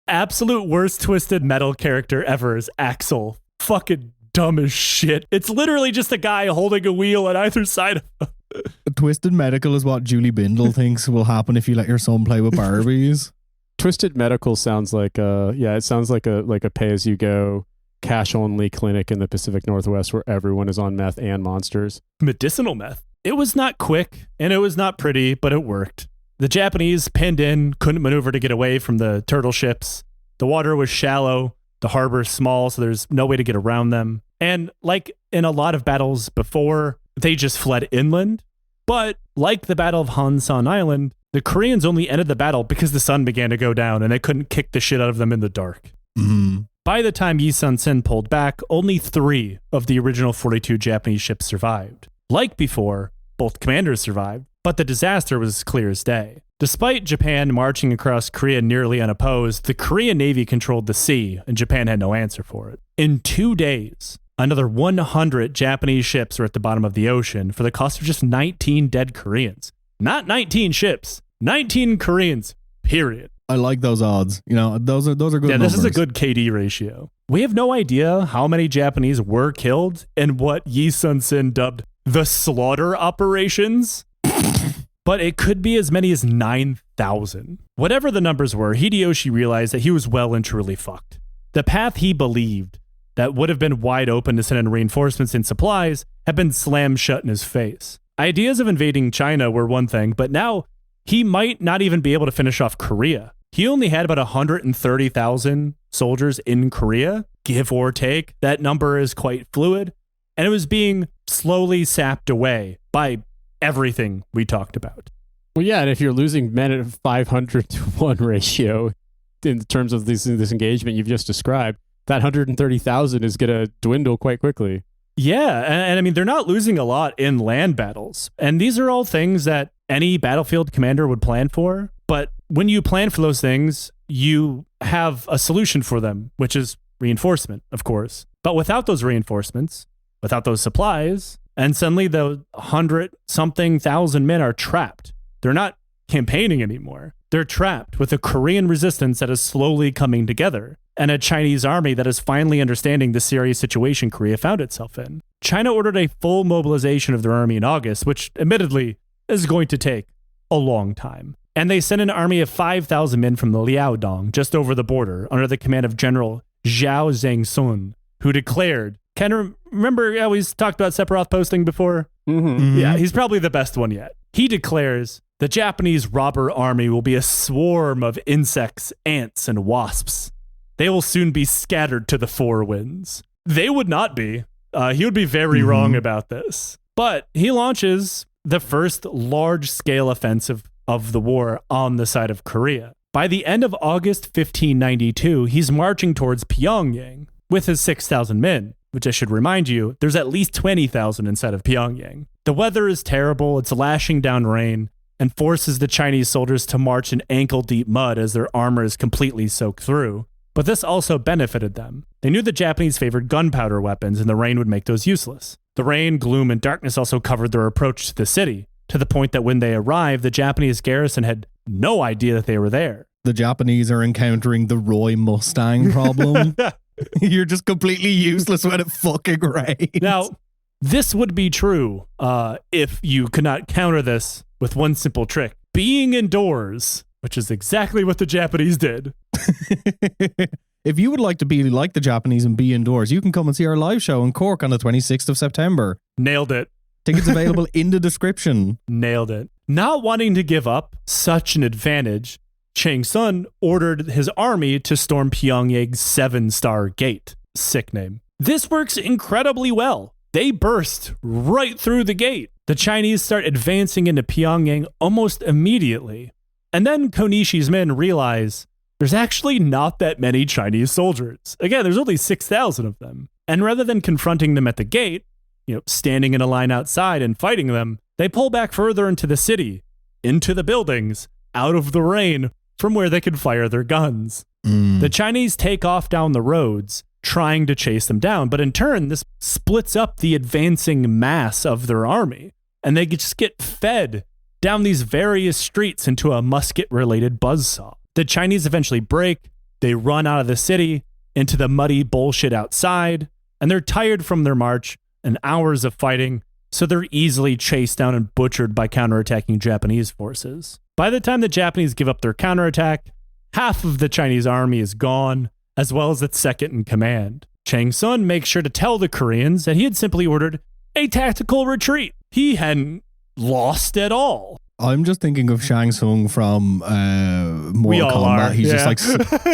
Absolute worst twisted metal character ever is Axel. Fucking dumb as shit. It's literally just a guy holding a wheel on either side of him. Twisted medical is what Julie Bindle thinks will happen if you let your son play with Barbies. Twisted medical sounds like it sounds like a pay-as-you-go cash-only clinic in the Pacific Northwest where everyone is on meth and monsters. Medicinal meth. It was not quick and it was not pretty, but it worked. The Japanese pinned in, couldn't maneuver to get away from the turtle ships. The water was shallow, the harbor small, so there's no way to get around them. And like in a lot of battles before, they just fled inland. But like the Battle of Hansan Island, the Koreans only ended the battle because the sun began to go down and they couldn't kick the shit out of them in the dark. Mm-hmm. By the time Yi Sun-sin pulled back, only 3 of the original 42 Japanese ships survived. Like before, both commanders survived, but the disaster was as clear as day. Despite Japan marching across Korea nearly unopposed, the Korean Navy controlled the sea, and Japan had no answer for it. In 2 days, another 100 Japanese ships were at the bottom of the ocean for the cost of just 19 dead Koreans. Not 19 ships, 19 Koreans, period. I like those odds. You know, those are good Yeah, numbers. this is a good KD ratio. We have no idea how many Japanese were killed and what Yi Sun-sin dubbed the slaughter operations, but it could be as many as 9,000. Whatever the numbers were, Hideyoshi realized that he was well and truly fucked. The path he believed that would have been wide open to send in reinforcements and supplies had been slammed shut in his face. Ideas of invading China were one thing, but now he might not even be able to finish off Korea. He only had about 130,000 soldiers in Korea, give or take. That number is quite fluid. And it was being slowly sapped away by everything we talked about. Well, yeah, and if you're losing men at a 500 to 1 ratio in terms of this engagement you've just described, that 130,000 is going to dwindle quite quickly. Yeah, and I mean, they're not losing a lot in land battles. And these are all things that any battlefield commander would plan for. But when you plan for those things, you have a solution for them, which is reinforcement, of course. But without those reinforcements, without those supplies, and suddenly the 100-something thousand men are trapped. They're not campaigning anymore. They're trapped with a Korean resistance that is slowly coming together and a Chinese army that is finally understanding the serious situation Korea found itself in. China ordered a full mobilization of their army in August, which admittedly is going to take a long time. And they sent an army of 5,000 men from the Liaodong just over the border under the command of General Zhao Zhengsun, who declared, remember how we talked about Sephiroth posting before? Mm-hmm. Yeah, he's probably the best one yet. He declares, the Japanese robber army will be a swarm of insects, ants, and wasps. They will soon be scattered to the four winds. They would not be. He would be very wrong about this. But he launches the first large-scale offensive of the war on the side of Korea. By the end of August 1592, he's marching towards Pyongyang with his 6,000 men, which I should remind you, there's at least 20,000 inside of Pyongyang. The weather is terrible, it's lashing down rain, and forces the Chinese soldiers to march in ankle-deep mud as their armor is completely soaked through. But this also benefited them. They knew the Japanese favored gunpowder weapons, and the rain would make those useless. The rain, gloom, and darkness also covered their approach to the city, to the point that when they arrived, the Japanese garrison had no idea that they were there. The Japanese are encountering the Roy Mustang problem. You're just completely useless when it fucking rains. Now, this would be true if you could not counter this with one simple trick. Being indoors, which is exactly what the Japanese did. If you would like to be like the Japanese and be indoors, you can come and see our live show in Cork on the 26th of September. Nailed it. Tickets available in the description. Nailed it. Not wanting to give up such an advantage, Chang Sun ordered his army to storm Pyongyang's 7-star gate. Sick name. This works incredibly well. They burst right through the gate. The Chinese start advancing into Pyongyang almost immediately. And then Konishi's men realize there's actually not that many Chinese soldiers. Again, there's only 6,000 of them. And rather than confronting them at the gate, standing in a line outside and fighting them, they pull back further into the city, into the buildings, out of the rain, from where they can fire their guns. The Chinese take off down the roads, trying to chase them down, but in turn, this splits up the advancing mass of their army, and they just get fed down these various streets into a musket-related buzzsaw. The Chinese eventually break, they run out of the city into the muddy bullshit outside, and they're tired from their march and hours of fighting, so they're easily chased down and butchered by counterattacking Japanese forces. By the time the Japanese give up their counterattack, half of the Chinese army is gone, as well as its second in command. Chang Sun makes sure to tell the Koreans that he had simply ordered a tactical retreat. He hadn't lost at all. I'm just thinking of Shang Tsung from Mortal Kombat. He's just like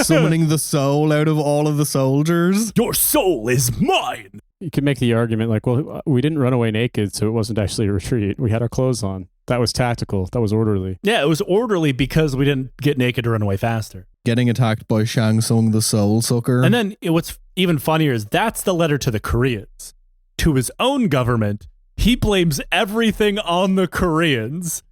summoning the soul out of all of the soldiers. Your soul is mine. You could make the argument like, well, we didn't run away naked, so it wasn't actually a retreat. We had our clothes on. That was tactical. That was orderly. Yeah, it was orderly because we didn't get naked to run away faster. Getting attacked by Shang Tsung, the soul sucker. And then what's even funnier is that's the letter to the Koreans. To his own government, he blames everything on the Koreans.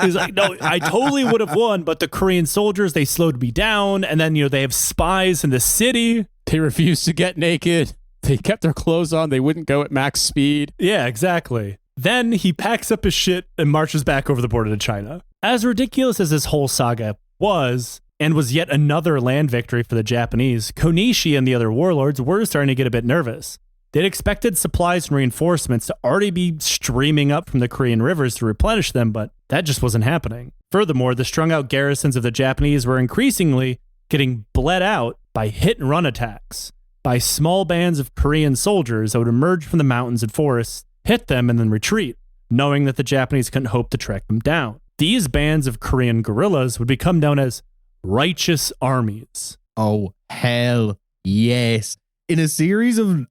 He's like, no, I totally would have won, but the Korean soldiers, they slowed me down. And then, they have spies in the city. They refused to get naked. They kept their clothes on. They wouldn't go at max speed. Yeah, exactly. Then he packs up his shit and marches back over the border to China. As ridiculous as this whole saga was, and was yet another land victory for the Japanese, Konishi and the other warlords were starting to get a bit nervous. They'd expected supplies and reinforcements to already be streaming up from the Korean rivers to replenish them, but that just wasn't happening. Furthermore, the strung-out garrisons of the Japanese were increasingly getting bled out by hit-and-run attacks, by small bands of Korean soldiers that would emerge from the mountains and forests, hit them, and then retreat, knowing that the Japanese couldn't hope to track them down. These bands of Korean guerrillas would become known as righteous armies. Oh, hell yes. In a series of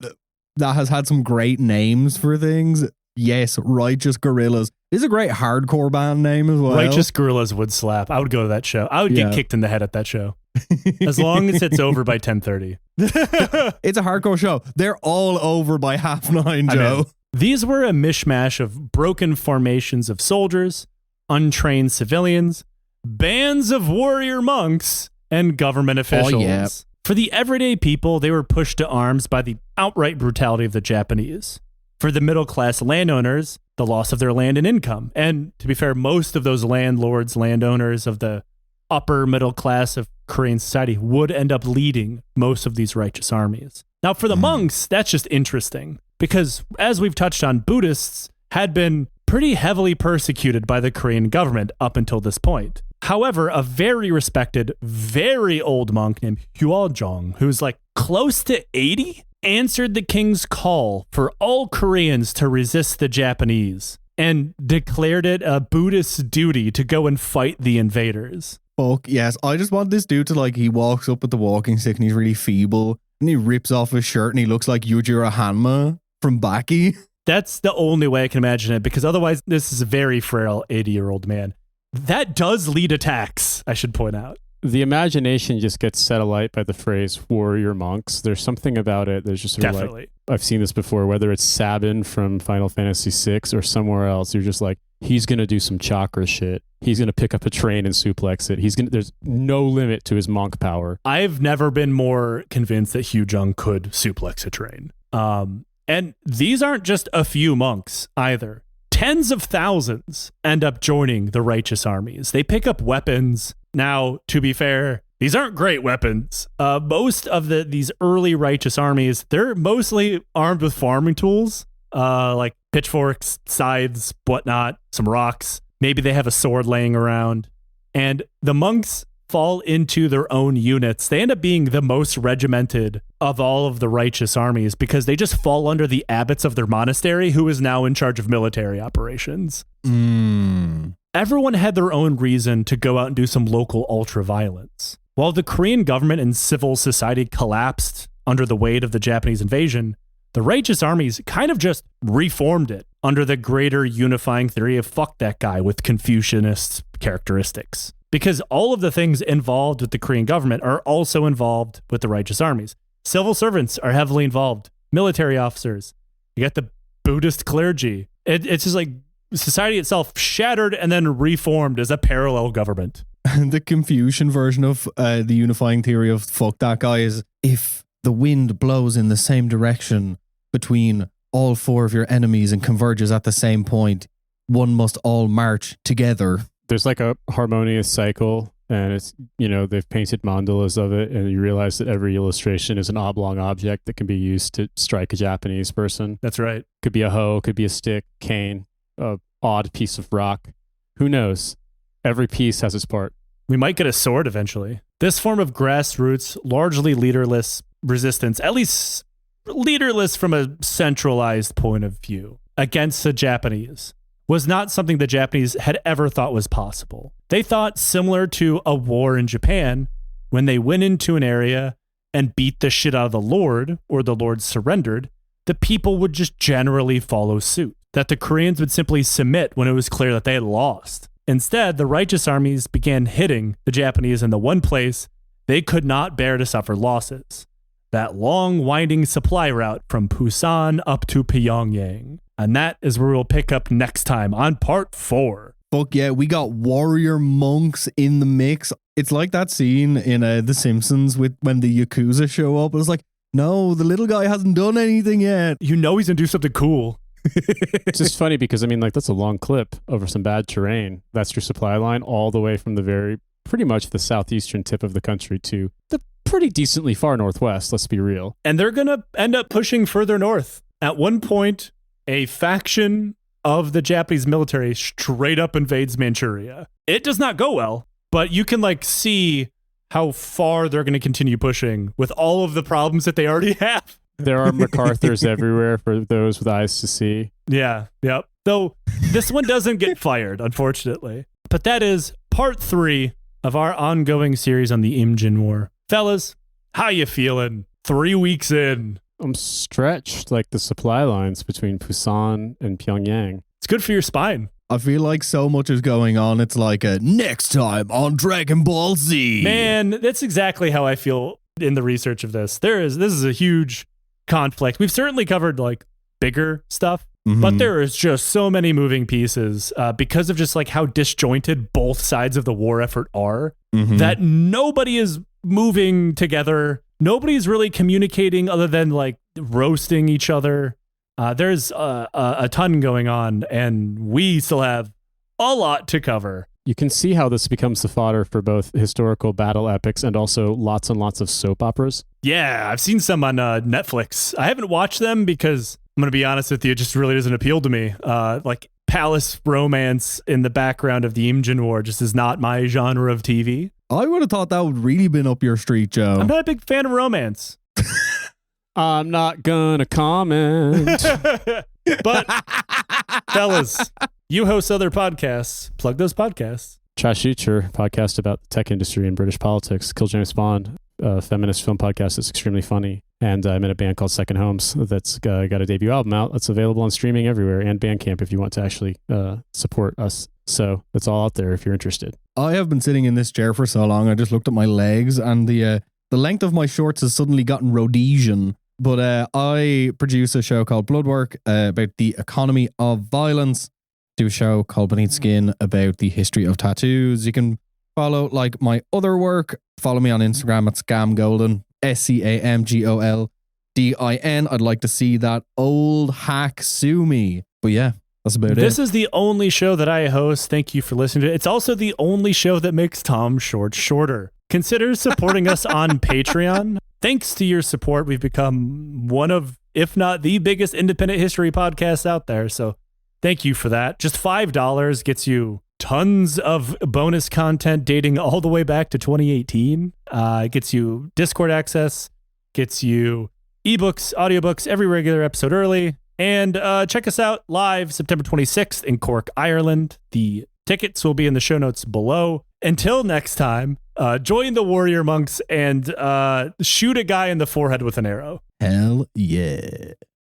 that has had some great names for things, yes, Righteous Guerrillas is a great hardcore band name as well. Righteous Guerrillas would slap. I would go to that show. I would get kicked in the head at that show. As long as it's over by 10:30. It's a hardcore show. They're all over by 9:30, Joe. These were a mishmash of broken formations of soldiers, untrained civilians, bands of warrior monks, and government officials. Oh, yeah. For the everyday people, they were pushed to arms by the outright brutality of the Japanese. For the middle-class landowners, the loss of their land and income. And to be fair, most of those landlords, landowners of the upper middle class of Korean society would end up leading most of these righteous armies. Now, for the monks, that's just interesting because, as we've touched on, Buddhists had been pretty heavily persecuted by the Korean government up until this point. However, a very respected, very old monk named Hyeojong, who's like close to 80, answered the king's call for all Koreans to resist the Japanese and declared it a Buddhist duty to go and fight the invaders. Fuck yes. I just want this dude to he walks up with the walking stick and he's really feeble and he rips off his shirt and he looks like Yujiro Hanma from Baki. That's the only way I can imagine it because otherwise this is a very frail 80-year-old man. That does lead attacks, I should point out. The imagination just gets set alight by the phrase warrior monks. There's something about it. There's just sort of Definitely. I've seen this before, whether it's Sabin from Final Fantasy VI or somewhere else. You're just like, he's going to do some chakra shit. He's going to pick up a train and suplex it. There's no limit to his monk power. I've never been more convinced that Hyeojong could suplex a train. And these aren't just a few monks either. Tens of thousands end up joining the righteous armies. They pick up weapons. Now, to be fair, these aren't great weapons. Most of these early righteous armies, they're mostly armed with farming tools, like pitchforks, scythes, whatnot, some rocks. Maybe they have a sword laying around. And the monks fall into their own units. They end up being the most regimented of all of the righteous armies because they just fall under the abbots of their monastery, who is now in charge of military operations. Everyone had their own reason to go out and do some local ultra-violence. While the Korean government and civil society collapsed under the weight of the Japanese invasion, the righteous armies kind of just reformed it under the greater unifying theory of fuck that guy with Confucianist characteristics. Because all of the things involved with the Korean government are also involved with the righteous armies. Civil servants are heavily involved. Military officers. You got the Buddhist clergy. It's just like society itself shattered and then reformed as a parallel government. The Confucian version of the unifying theory of fuck that guy is if the wind blows in the same direction between all four of your enemies and converges at the same point, one must all march together. There's like a harmonious cycle, and it's, they've painted mandalas of it, and you realize that every illustration is an oblong object that can be used to strike a Japanese person. That's right. Could be a hoe, could be a stick, cane, a odd piece of rock. Who knows? Every piece has its part. We might get a sword eventually. This form of grassroots, largely leaderless resistance, at least leaderless from a centralized point of view, against the Japanese, was not something the Japanese had ever thought was possible. They thought similar to a war in Japan, when they went into an area and beat the shit out of the Lord, or the Lord surrendered, the people would just generally follow suit. That the Koreans would simply submit when it was clear that they had lost. Instead, the righteous armies began hitting the Japanese in the one place they could not bear to suffer losses. That long, winding supply route from Busan up to Pyongyang. And that is where we'll pick up next time on part 4. Fuck yeah, we got warrior monks in the mix. It's like that scene in The Simpsons with when the Yakuza show up. It's like, no, the little guy hasn't done anything yet. He's going to do something cool. It's just funny because, that's a long clip over some bad terrain. That's your supply line all the way from pretty much the southeastern tip of the country to the pretty decently far northwest, let's be real. And they're going to end up pushing further north. At one point, a faction of the Japanese military straight up invades Manchuria. It does not go well, but you can see how far they're going to continue pushing with all of the problems that they already have. There are MacArthurs everywhere for those with eyes to see. Yeah, yep. Though this one doesn't get fired, unfortunately. But that is part 3 of our ongoing series on the Imjin War. Fellas, how you feeling? 3 weeks in. I'm stretched like the supply lines between Busan and Pyongyang. It's good for your spine. I feel like so much is going on. It's like a next time on Dragon Ball Z. Man, that's exactly how I feel in the research of this. This is a huge conflict. We've certainly covered like bigger stuff, but there is just so many moving pieces because of just like how disjointed both sides of the war effort are that nobody is moving together. Nobody's really communicating other than like roasting each other. There's a ton going on, and we still have a lot to cover. You can see how this becomes the fodder for both historical battle epics and also lots and lots of soap operas. Yeah, I've seen some on Netflix. I haven't watched them because, I'm going to be honest with you, it just really doesn't appeal to me. Like palace romance in the background of the Imjin War just is not my genre of TV. I would have thought that would really been up your street, Joe. I'm not a big fan of romance. I'm not gonna comment. But, fellas, you host other podcasts. Plug those podcasts. Trash Future, podcast about the tech industry and British politics. Kill James Bond, a feminist film podcast that's extremely funny. And I'm in a band called Second Homes that's got a debut album out that's available on streaming everywhere and Bandcamp if you want to actually support us. So that's all out there if you're interested. I have been sitting in this chair for so long. I just looked at my legs, and the length of my shorts has suddenly gotten Rhodesian. But I produce a show called Bloodwork about the economy of violence. Do a show called Beneath Skin about the history of tattoos. You can follow like my other work. Follow me on Instagram at scamgolden, SCAMGOLDIN. I'd like to see that old hack sue me. But yeah, that's about it. This is the only show that I host. Thank you for listening to it. It's also the only show that makes Tom Short shorter. Consider supporting us on Patreon. Thanks to your support, we've become one of, if not the biggest independent history podcast out there. So thank you for that. Just $5 gets you tons of bonus content dating all the way back to 2018. It gets you Discord access, gets you ebooks, audiobooks, every regular episode early. And check us out live September 26th in Cork, Ireland. The tickets will be in the show notes below. Until next time, join the warrior monks and shoot a guy in the forehead with an arrow. Hell yeah.